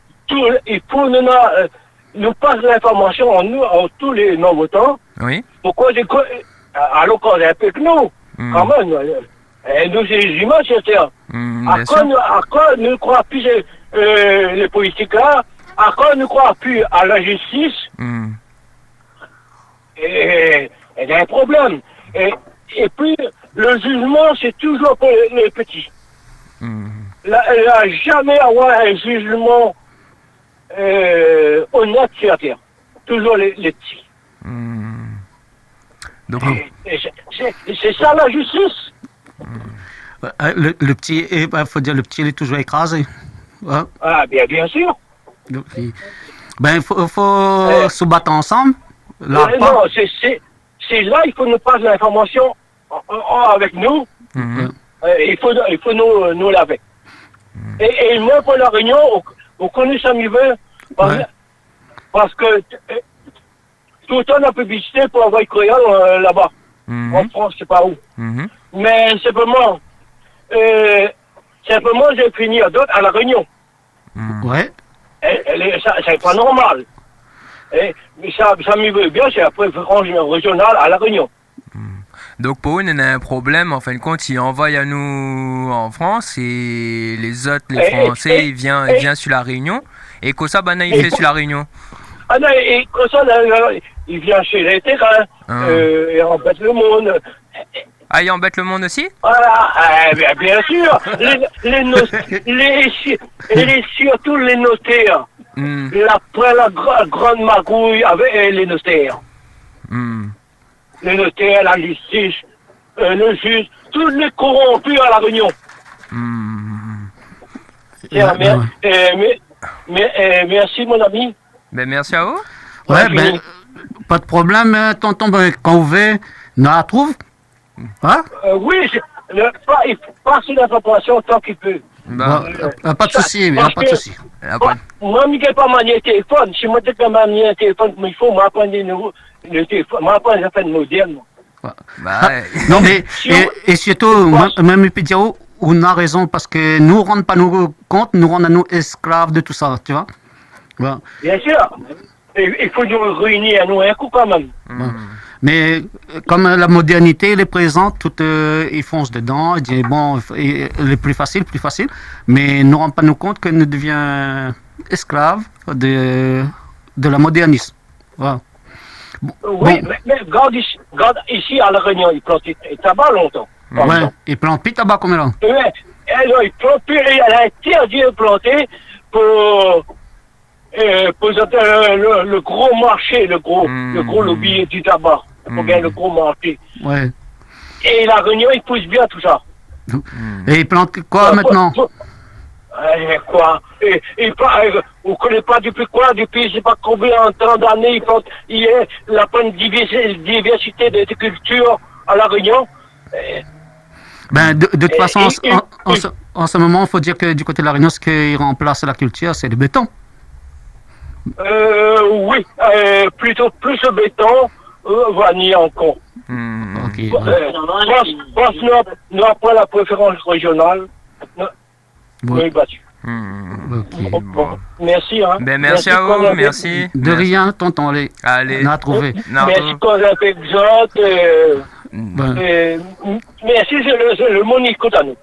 faut nous passe l'information en tous les non-votants. Oui. Pourquoi alors qu'on est un peu que nous, quand même. Nous, c'est les humains, c'est ça. À quoi ne croit plus les politiques là? À quoi ne croit plus à la justice? Et il y a un problème. Et puis, le jugement, c'est toujours pour les petits. Il n'y a jamais avoir un jugement honnête sur la terre. Toujours les petits. Donc, c'est ça la justice. Le petit, il faut dire, le petit, il est toujours écrasé. Hein? Ah, bien sûr. Donc, il faut se battre ensemble. Non, c'est là, il faut nous passer l'information avec nous. Il faut nous laver. Et moi, pour la Réunion, on connaît ça mieux parce que tout le temps, la publicité pour avoir créole là-bas. En France, je sais pas où. Mais simplement, j'ai fini à d'autres à la Réunion. Ouais. C'est pas normal. Mais ça m'y veut bien, c'est après régional à la Réunion. Donc pour eux, il y a un problème, en fin de compte, ils envoient à nous en France et les autres, les Français, ils viennent sur la Réunion. Et Kosa, il fait sur la Réunion. Ah non, et Kosa, il vient chez les terrains, il embête le monde. Ah, il embête le monde aussi? Bien sûr. Surtout les notaires. Après la grande magouille avec les notaires. Les notaires, la justice, le juge, tous les corrompus à la Réunion. Merci mon ami. Merci à vous. Ouais, pas de problème, tonton, quand vous voulez, on la trouve. Hein? Oui, il passe l'information tant qu'il peut. Pas de souci, pas de souci. Moi, je n'ai pas manier téléphone. Si moi, je n'ai pas manier téléphone comme il faut, moi, apprendre le téléphone, moi, apprendre les affaires modernes. Non, mais, et surtout, même il peut dire, on a raison, parce que nous, on ne rend pas nous compte, nous rendons nous esclaves de tout ça, tu vois? Bien sûr. Il faut nous réunir à nous un coup quand même. Mais comme la modernité elle est présente, tout, ils foncent dedans, ils disent bon, le plus facile, mais ne rendent pas nous compte que nous devions esclaves de la modernisme. Voilà. Oui, mais regarde ici à La Réunion, ils plantent du tabac longtemps. Ouais, ils plantent plus de tabac comme là. Ouais, alors ils plantent plus, elle a interdit de planter pour le gros marché, le gros lobby du tabac. Pour gagner le gros marché. Ouais. Et la Réunion, ils poussent bien tout ça. Et ils plantent quoi maintenant? Quoi? On ne connaît pas depuis quoi? Depuis je ne sais pas combien d'années ils plantent. Il y a la pleine diversité de cultures à la Réunion. De toute façon, en ce moment, il faut dire que du côté de la Réunion, ce qui remplace la culture, c'est le béton. Oui, plutôt plus le béton. Vanille encore. Okay. Nous avons pas la préférence régionale. Oui, battu. Merci. Hein. Merci à vous, merci. De rien, tonton, allez. On a trouvé. Merci qu'on a fait merci, c'est le monde qui écoute à nous.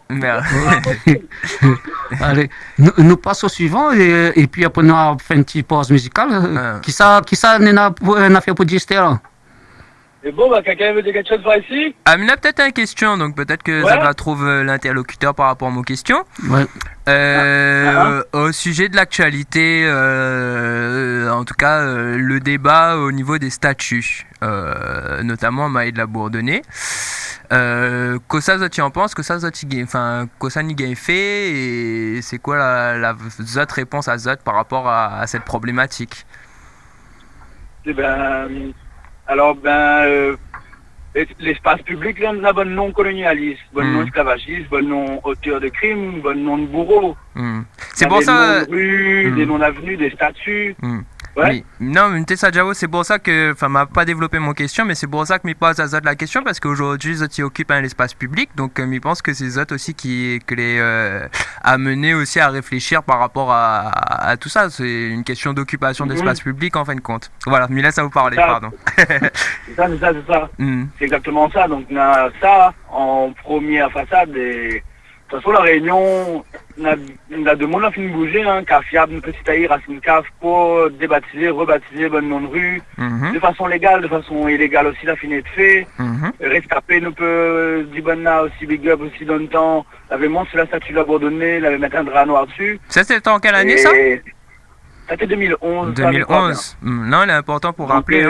Allez, nous passons au suivant et puis après nous avons fait une petite pause musicale. Qui ça n'a fait pour dire là? Et bon, quelqu'un veut dire quelque chose par ici? Amina, peut-être une question, donc peut-être que ça va trouver l'interlocuteur par rapport à mes questions. Ouais. Au sujet de l'actualité, en tout cas, le débat au niveau des statuts, notamment Maïd la Bourdonnais. Kosa Zoti en pense, Kosa n'y fait, et c'est quoi la Zot réponse à Zot par rapport à cette problématique? Alors, l'espace public, là, on a bon nom colonialiste, bon nom esclavagiste, bon nom auteur de crime, bon nom de bourreau. C'est pour ça... Des noms de rues, des noms d'avenues, des statues. Ouais. Non, mais Tessa Diao, c'est pour ça que, enfin, m'a pas développé mon question, mais c'est pour ça que m'y pose à Zot la question, parce qu'aujourd'hui, Zot y occupe l'espace public, donc m'y pense que c'est Zot aussi que les amené aussi à réfléchir par rapport à tout ça. C'est une question d'occupation d'espace public en fin de compte. Voilà, m'y laisse à vous parler, pardon. C'est ça. C'est exactement ça. Donc on a ça en première façade et de toute façon, la Réunion, on a deux mondes à finir de bouger, hein, car fiable, une petite aïe, racine cave, pour débaptiser, rebaptiser, bon nom de rue, de façon légale, de façon illégale aussi, la finir de fait. Rescapé, nous peut, du bon aussi, big up aussi dans le temps, l'avait montré la statue abandonnée, l'avait mis un drap noir dessus. Ça, c'était en quelle année, ça? C'était 2011. 2011. Non, il est important pour rappeler.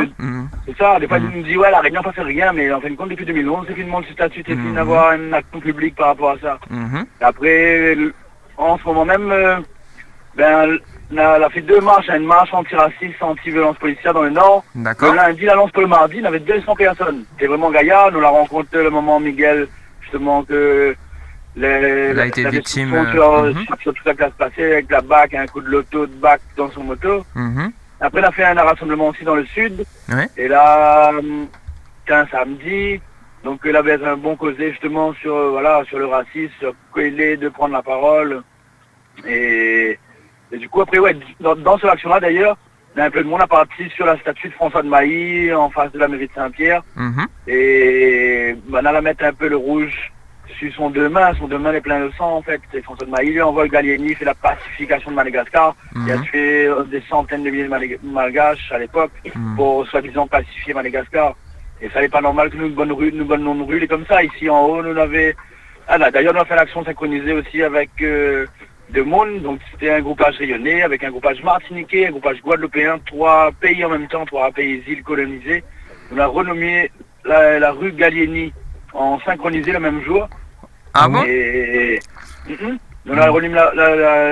C'est ça, des fois, ils nous disent, ouais, la Réunion n'a pas fait rien, mais en fin de compte, depuis 2011, c'est finalement ce statut, c'est fini d'avoir un action public par rapport à ça. Après, en ce moment même, on a fait 2 marches, une marche anti-raciste, anti-violence policière dans le Nord. D'accord. Le lundi, la lance pour le mardi, on avait 200 personnes. C'était vraiment gaillard, nous l'a rencontré le moment Miguel, justement, que il a été victime sur toute la classe passée avec la BAC, un coup de loto de BAC dans son moto. Après, on a fait un rassemblement aussi dans le sud. Et là, c'était un samedi. Donc, il avait un bon causé justement sur le racisme, sur Kwele de prendre la parole. Et du coup, après, ouais, dans cette action-là d'ailleurs, on a un peu de monde à partir sur la statue de François de Mailly en face de la mairie de Saint-Pierre. Et on a la mettre un peu le rouge sur son deux mains est plein de sang en fait. C'est François de Mailly, lui envoie le Gallieni, fait la pacification de Madagascar. Il a tué des centaines de milliers de Malgaches à l'époque pour soi-disant pacifier Madagascar. Et ça n'est pas normal que nous bonnes noms de rue, et comme ça. Ici en haut, nous avait... d'ailleurs, on a fait l'action synchronisée aussi avec deux mondes. Donc c'était un groupage rayonné avec un groupage martiniquais, un groupage guadeloupéen, 3 pays en même temps, 3 pays îles colonisées. On a renommé la rue Gallieni en synchronisé le même jour. Ah bon? On a renommé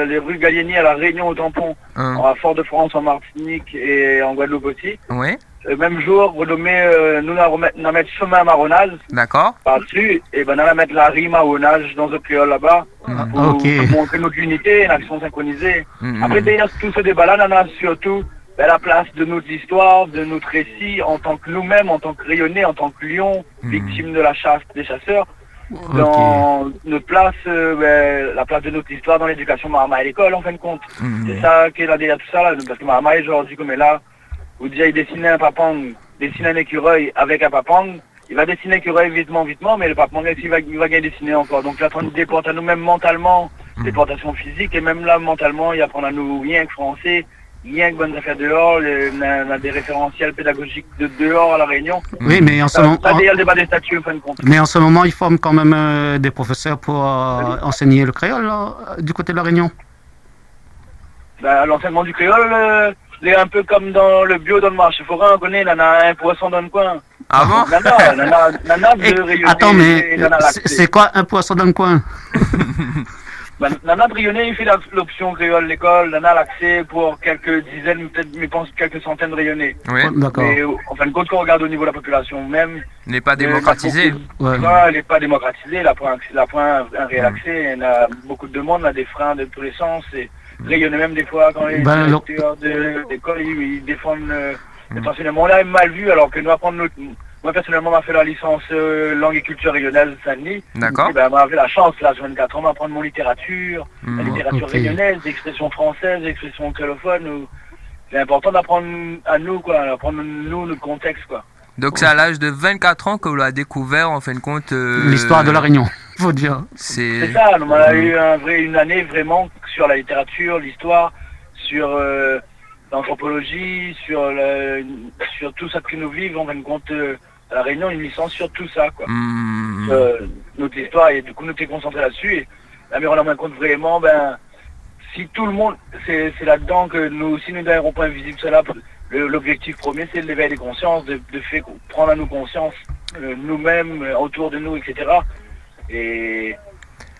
les rues Gallieni à la Réunion au tampon, à Fort-de-France en Martinique et en Guadeloupe aussi. Oui. Le même jour, renommé, nous on a mis chemin marronnage. D'accord. Par-dessus, et on a mis la rime marronnage dans le créole là-bas. Pour montrer notre unité, une action synchronisée. Après, derrière tout ce débat-là, on a surtout la place de notre histoire, de notre récit, en tant que nous-mêmes, en tant que rayonnés, en tant que lions, victimes de la chasse des chasseurs. Dans notre place, la place de notre histoire dans l'éducation Mahama à l'école, en fin de compte. C'est ça qui est là derrière tout ça, là, parce que Mahama aujourd'hui, comme est là, vous dites, il dessine un papang, dessine un écureuil avec un papang, il va dessiner l'écureuil vitement, mais le papang, il va bien dessiner encore. Donc là, on nous déporte à nous-mêmes mentalement, déportation physique, et même là, mentalement, il apprend à nous rien que français, rien que bonnes affaires dehors, on a des référentiels pédagogiques de dehors à la Réunion. Oui, mais en ce moment... Ça le débat des statuts, en fin de compte. Mais en ce moment, ils forment quand même des professeurs pour enseigner le créole, là, du côté de la Réunion. L'enseignement du créole, c'est un peu comme dans le bio dans le marché forain, on connaît, il y en a un poisson dans le coin. Ah bon? De rayonner. Attends, mais c'est quoi un poisson dans le coin? Nana Brionnet, il fait l'option créole l'école, Nana l'accès pour quelques dizaines, peut-être, je pense, quelques centaines de rayonnés. Oui, d'accord. Mais en fin de compte, quand on regarde au niveau de la population même... Il n'est pas démocratisé. Il n'est pas démocratisé, il a pas un réel accès, il y a beaucoup de demandes, il a des freins de tous les sens, et rayonner même des fois quand les directeurs d'école, ils défendent l'enseignement là est mal vu, alors que nous apprendre notre... Moi, personnellement, m'a fait la licence langue et culture rayonnaise Saint-Denis. D'accord. Et m'a fait la chance, là, je 24 ans, d'apprendre mon littérature, la littérature rayonnaise, d'expression française, d'expression créolophone. C'est important d'apprendre à nous, quoi, d'apprendre nous, notre contexte, quoi. Donc c'est à l'âge de 24 ans que vous l'avez découvert, en fin de compte... l'histoire de la Réunion, faut dire. C'est ça, on a eu une année vraiment sur la littérature, l'histoire, sur... l'anthropologie, sur tout ça que nous vivons, en fin de compte, à La Réunion, une licence sur tout ça, quoi. Notre histoire, et du coup, nous sommes concentrés là-dessus. Et là, mais on a en compte vraiment, si tout le monde, c'est là-dedans que nous, si nous n'avons pas invisible cela, l'objectif premier, c'est de l'éveil des consciences, de fait prendre à nous conscience, nous-mêmes, autour de nous, etc. Et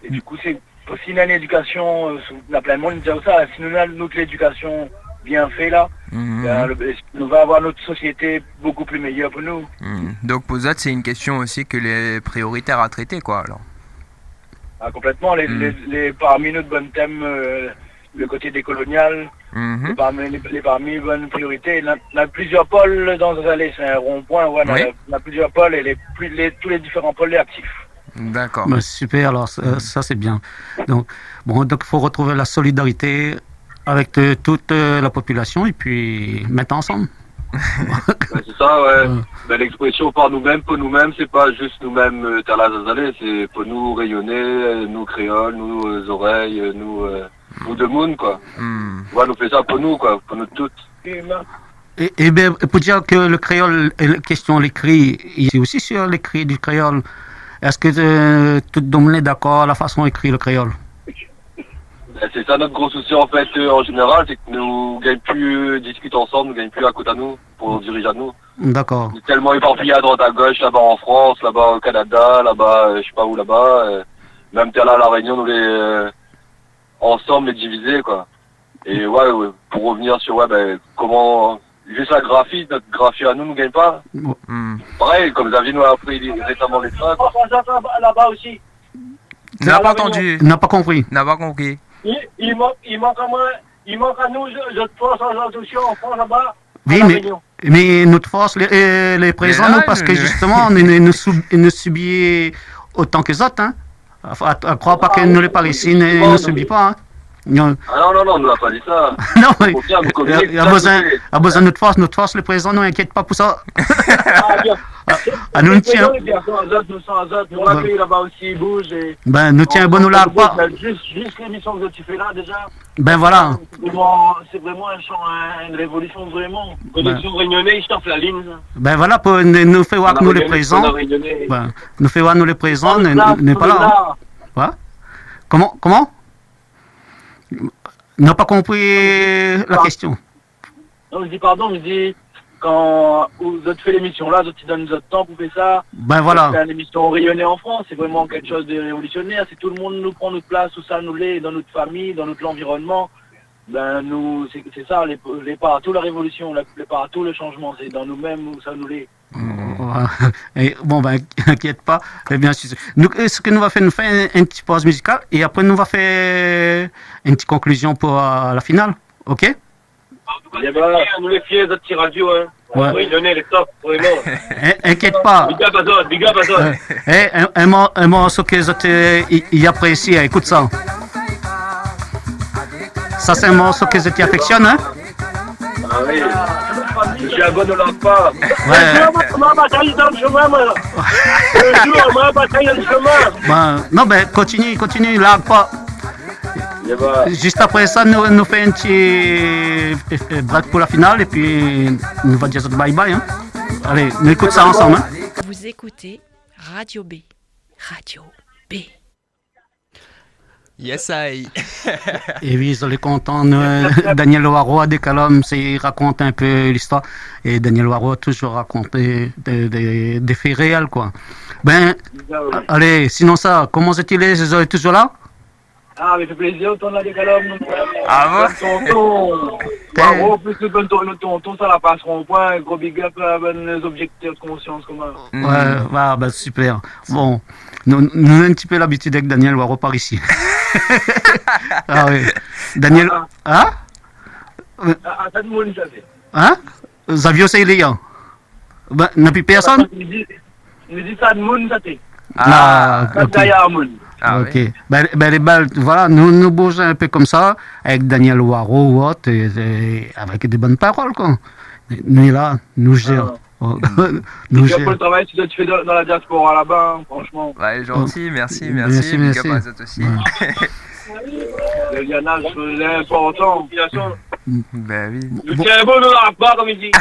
du coup, c'est aussi une éducation, on a plein de monde qui dit ça, si nous avons notre éducation bien fait là, Nous va avoir notre société beaucoup plus meilleure pour nous. Donc pour ça, c'est une question aussi que les prioritaires à traiter, quoi, alors. Ah, complètement. Parmi nos bons thèmes, le côté décolonial, parmi bonnes priorités, il y a plusieurs pôles dans les allées, c'est un rond-point, on a plusieurs pôles et tous les différents pôles actifs. D'accord. Bah, super, alors ça c'est bien. Donc il faut retrouver la solidarité avec toute la population et puis mettre ensemble. C'est ça, ouais. L'expression par nous-mêmes, pour nous-mêmes, c'est pas juste nous-mêmes Terla Zazalé, c'est pour nous rayonner, nous créoles, nous oreilles, nous de monde, quoi. Ouais, nous fait ça pour nous, quoi, pour nous toutes. Et bien, pour dire que le créole, question l'écrit, c'est aussi sur l'écrit du créole. Est-ce que tout le monde est d'accord à la façon d'écrire le créole? C'est ça notre gros souci en fait en général, c'est que nous ne gagnons plus discuter ensemble, nous ne gagnons plus à côté à nous, pour diriger à nous. D'accord. On est tellement éparpillés à droite à gauche, là-bas en France, là-bas au Canada, là-bas je sais pas où là-bas, même là à La Réunion, nous les ensemble les diviser quoi. Et ouais, pour revenir sur comment juste la graphie, notre graphie à nous ne gagne pas. Pareil, comme Xavier nous a appris récemment les trains. Là-bas aussi. N'a pas entendu. N'a pas compris. N'a pas compris. Il manque à nous, notre force en institution en France là-bas. Oui, mais notre force les présents, parce que justement, on ne subit autant que les autres. Hein. À croire pas que nous les Parisiens ne subissent pas. Hein. Non. Ah non, on ne l'a pas dit ça. Non, mais il y a besoin de notre force, les présents, ne inquiète pas pour ça. Nous tiens. Là-bas aussi, bouge. Nous tiens bon, nous là pas. Juste l'émission que tu fais là déjà. Ben voilà. C'est vraiment une révolution vraiment. Connexion réunionnais, je t'en fais la ligne. Ben voilà, pour nous faire voir que nous les présents. Nous faire voir nous les présents, n'est pas là. Hein. Comment? N'a pas compris la question. Non, je dis, quand vous faites l'émission là, vous donnez votre temps pour faire ça. Ben voilà. C'est une émission rayonnée en France, c'est vraiment quelque chose de révolutionnaire. Si tout le monde nous prend notre place, tout ça nous l'est, dans notre famille, dans notre environnement, nous, c'est ça, les partout la révolution, les partout le changement, c'est dans nous-mêmes où ça nous l'est. Et inquiète pas. Eh bien, ce que nous va faire, nous faire une petite pause musicale et après nous va faire une petite conclusion pour la finale. Ok? Nous les fiers de petits radio, hein. Ouais. Oui, donnez les top, vraiment. Inquiète pas. Big up à toi. Un morceau que les autres y apprécient, écoute ça. Ça, c'est un morceau que les autres affectionnent, hein? Ah oui. Je suis à de leur part. Ma bataille dans le chemin, moi. Ma bataille dans le chemin. Non, continue, là, pas. Juste après ça, nous fait un petit break pour la finale et puis nous va dire bye bye. Hein. Allez, nous écoutons ça ensemble. Hein. Vous écoutez Radio B. Radio B. Yes, I. Et oui, vous allez comprendre, Daniel Waro des Calom, il raconte un peu l'histoire. Et Daniel Waro a toujours raconté des faits réels, quoi. Allez, sinon ça, comment est-il? Vous êtes toujours là? Ah, mais ça fait plaisir, ton là des Calom. Ah bon? Tonton, plus de bonne tonton, ça la passera au point. Gros big up à bonnes objectifs de conscience commun. Ouais, super. Bon, nous avons un petit peu l'habitude avec Daniel Waro par ici. Ah oui. Daniel. Hein? Ça de monde, ça fait. Hein? Xavier, c'est les gars. N'a plus personne? Il dit ça de monde, ça fait. Ok. Les balles, voilà, nous bougeons un peu comme ça, avec Daniel Waro ou autre, et avec des bonnes paroles, quoi. Nous, là, nous gérons. Nous gérons. Pour le travail que tu fais dans la diaspora là-bas, franchement. Ouais, gentil, merci. Big up à vous aussi. Le lianage, c'est important. Ben oui. Le tien bon, on n'aura pas, comme il dit.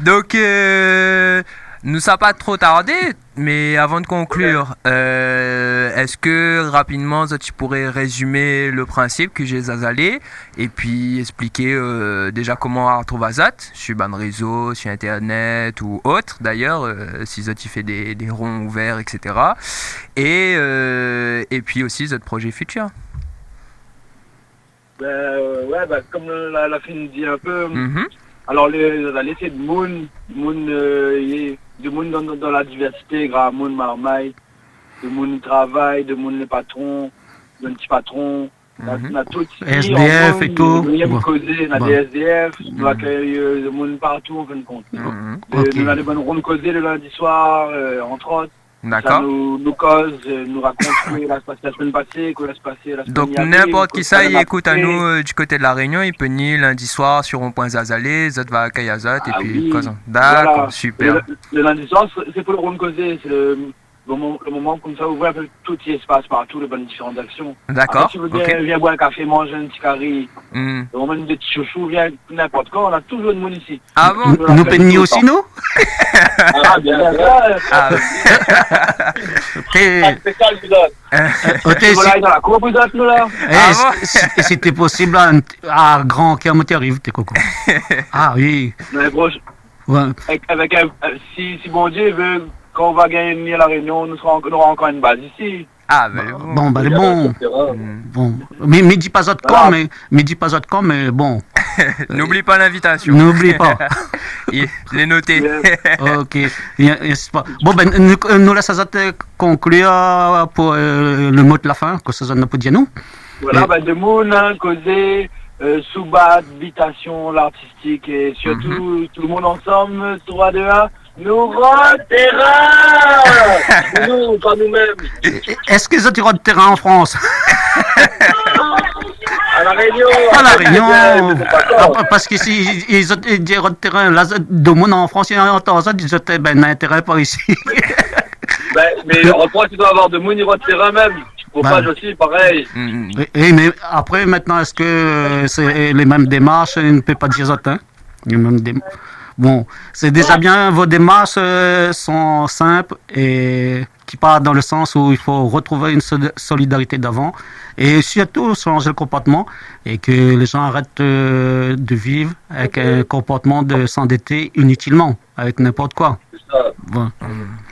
Donc, nous ça pas trop tardé, mais avant de conclure, est-ce que rapidement tu pourrais résumer le principe que j'ai Zazalé et puis expliquer déjà comment retrouver Azat sur ban réseau, sur internet ou autre d'ailleurs, si tu fais des ronds ouverts, etc. Et puis aussi votre projet futur. comme la fille dit un peu, alors laisser de monde dans la diversité, grand monde marmaille, de monde travail, de monde les patrons, de petits patrons, on a tout SDF et tout. On a des SDF, on accueille de monde partout en fin de compte. On a des bonnes rondes causées le lundi soir, entre autres. D'accord. Ça nous cause, nous raconte ce qui s'est passé la semaine passée, ce qui s'est passé la semaine Donc n'importe qui ça, il écoute à nous du côté de la Réunion, il peut venir lundi soir sur Rond-Point Zazalé, Zot va accueillir Azot et puis quoi ça. D'accord, voilà. Super. Le lundi soir, c'est pour le rond causé, c'est le moment comme ça, ouvrir un peu tout qui se passe partout, les bonnes différentes actions. D'accord. Si tu veux viens boire un café, manger un petit carré, le moment des petits chouchous, viens n'importe quand, on a toujours de monde ici. Ah bon? Nous peignons aussi, nous? Ah, bien sûr. Dans la cour, vous êtes là. C'était possible à grand cœur te arrive, tes cocos. Ah oui. Si bon Dieu veut, quand on va gagner la Réunion, on aura encore une base ici. Ah, ben bon. Bon. Mais dis pas autre quand, mais bon. N'oublie pas l'invitation. N'oublie pas. Les noter. Ok. Bon, nous laissons ça conclure pour le mot de la fin, que ça n'a pas dit nous. Voilà, de monde, causer, sous-bas, habitation, l'artistique et surtout tout le monde ensemble, 3, 2, 1. Nous rendons terrain. Nous, pas nous-mêmes. Est-ce qu'ils ont du terrain en France? À la Réunion. À la Réunion. Parce que si ils ont du terrain, là, de monde en France, ils ont intérêt par ici. Mais en France, il doit avoir de monde, ils rendent terrain même. Chauffage aussi, pareil. Mais après, maintenant, est-ce que c'est les mêmes démarches? Il ne peut pas dire autre, hein? Les mêmes démarches. Bon, c'est déjà bien, vos démarches sont simples et qui partent dans le sens où il faut retrouver une solidarité d'avant et surtout changer le comportement et que les gens arrêtent de vivre avec un comportement de s'endetter inutilement, avec n'importe quoi. Bon.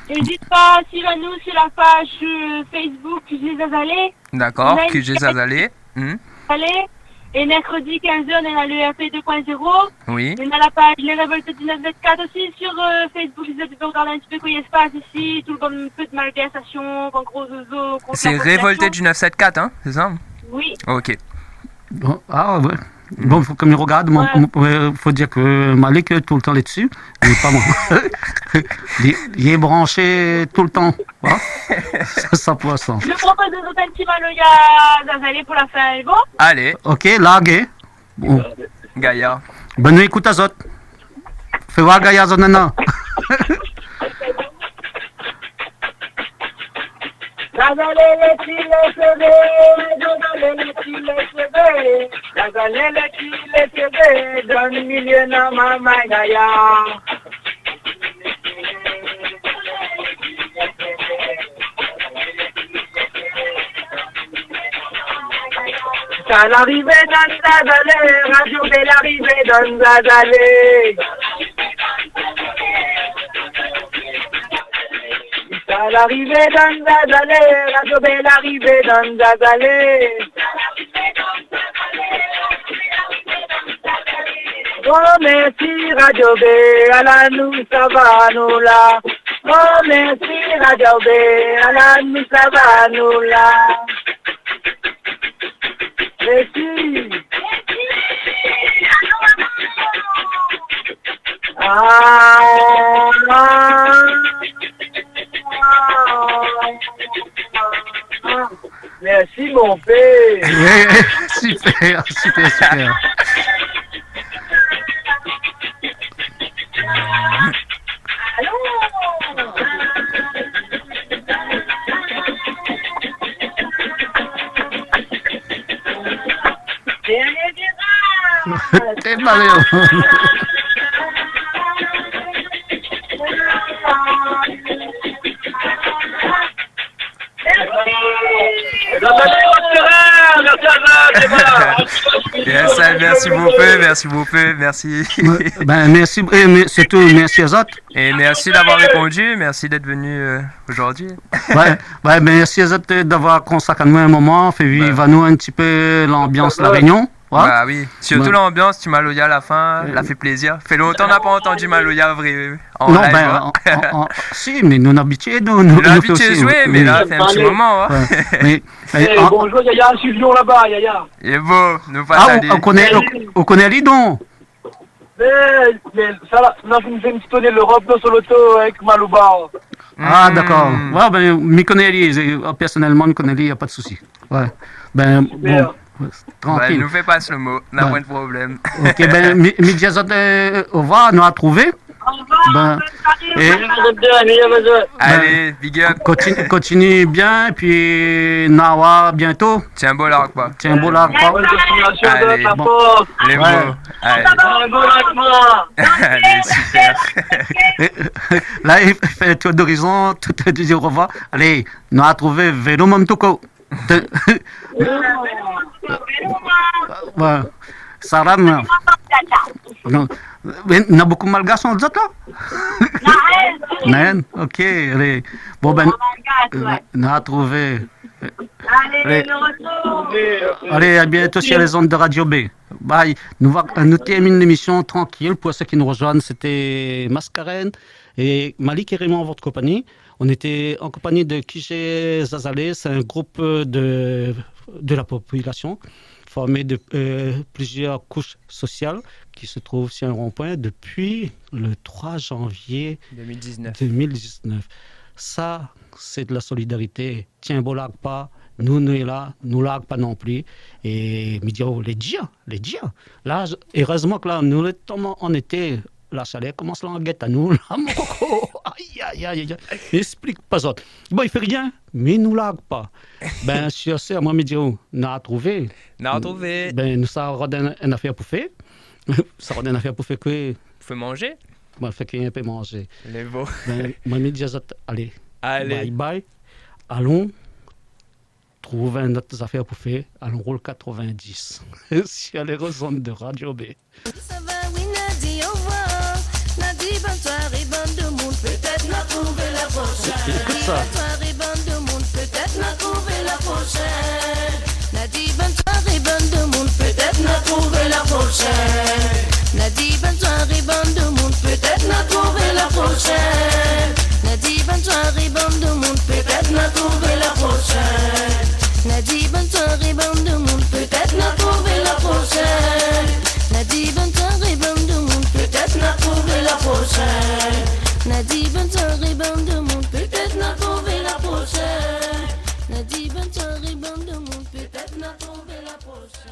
N'hésite pas à suivre-nous sur la page Facebook QG Zazalé. D'accord, QG Zazalé. Allez. Et mercredi 15h, on a le RP 2.0. Oui. On a la page Les Révoltés du 924 aussi sur Facebook. Vous pouvez regarder un petit peu quoi il se passe ici. Tout le bon peu de malversations, en gros zozo. C'est Révolté du 974, hein, c'est ça? Oui. Ok. Bon, ah ouais. Bon, comme il regarde, faut dire que Malik est tout le temps là-dessus. Mais pas moi. Il est branché tout le temps. Hein? Ça poisson. Je propose de sauter un petit maloya Zazalé pour la fin, bon? Allez. Ok, largué. Bon. Gaïa. Bonne nuit, écoute à Zot. Fais voir Gaïa Zonana. Donne milieu na mama Gaïa. À l'arrivée d'un Zazalé, Radio Belle l'arrivée d'un Zazalé. À l'arrivée d'un Zazalé, Radio Belle l'arrivée d'un Zazalé. Oh merci Radio B, à la nous ça va nous là. Oh merci Radio B, à la nous ça va nous là. Merci. Merci mon père. Super, super, super. T'es malheureux. Merci à Yes, merci beaucoup, merci. Merci, et surtout merci aux autres. Et merci d'avoir répondu, merci d'être venu aujourd'hui. Merci aux autres d'avoir consacré à nous un moment, fait vivre à nous un petit peu l'ambiance de la Réunion. Ouais. Bah oui, surtout l'ambiance, tu Maloya à la fin, ça fait plaisir. Fait longtemps qu'on n'a pas entendu Maloya en live. Si, mais nous habitués, nous habitués à jouer, mais là, c'est un petit moment. Bonjour Yaya, je suis Lyon là-bas, Yaya. Il est beau, nous pas on connaît Lidon. Mais ça, on a fait une petite tournée de l'Europe sur l'auto avec Malouba. Ah, d'accord. Ouais, m'y connais, personnellement, m'y connais, il n'y a pas de souci. Ouais. Bon. Tranquille. Ne nous fais pas ce mot, n'a pas de problème. Ok, Midiazot, au revoir, nous a trouvé. Allez, big up. Continue bien, et puis Nawa bientôt. Tiens beau là, quoi. Allez, bon. Les mots. Allez, super. Là, il fait le tour d'horizon, tout à dit au revoir. Allez, nous a trouvé Vélo Mamtoko. Salam. On a beaucoup de malgaches en zot là? Non. Ok, allez. Bon, on a trouvé. Allez, à bientôt sur les ondes de Radio B. Bye. Nous terminons l'émission tranquille. Pour ceux qui nous rejoignent, c'était Mascarène et Malik et Raymond en votre compagnie. On était en compagnie de Kijé Zazalé, c'est un groupe de la population formé de plusieurs couches sociales qui se trouvent sur un rond-point depuis le 3 janvier 2019. Ça, c'est de la solidarité. Tiens, beau largue pas, nous est là, nous largue pas non plus. Et me dire, les dias. Là, heureusement que là, nous tombons en été. La chaleur commence à guette à nous. Là, mon coco. Aïe. Explique pas autre. Bon, il fait rien, mais il nous largue pas. Sur ce, moi, me dire, on a trouvé. Nous, ça redonne une affaire pour faire. Ça redonne une affaire pour faire que. Faut manger? Fait qu'il y a un peu manger. Les beaux. Moi, me dire, allez. Bye. Allons. Trouver une autre affaire pour faire. Allons, roule 90. Sur les ondes de Radio B. Ça va, oui, Nadi, au revoir. Nadi, bonne soirée, bande de monde. Peut-être n'a trouvé la prochaine. Écoute ça. Bonne soirée, bande de monde. Peut-être n'a trouvé la prochaine. Nadi, bonne soirée, bande de monde. Peut-être n'a trouvé la prochaine. Nadi, bonne soirée, bande de monde. Peut-être n'a trouvé la prochaine. Nadi, bonne soirée, bande de monde. Peut-être n'a trouvé la prochaine. Nadi, bonne soirée, bande de monde. Peut-être n'a trouvé la prochaine. Nadi, bonne soirée, bande de monde. Peut-être n'a trouvé la prochaine. Nadi, bonne soirée, bande de monde. Peut-être n'a trouvé la prochaine. Nadi, bonne soirée, bande de monde. Peut-être n'a trouvé la prochaine.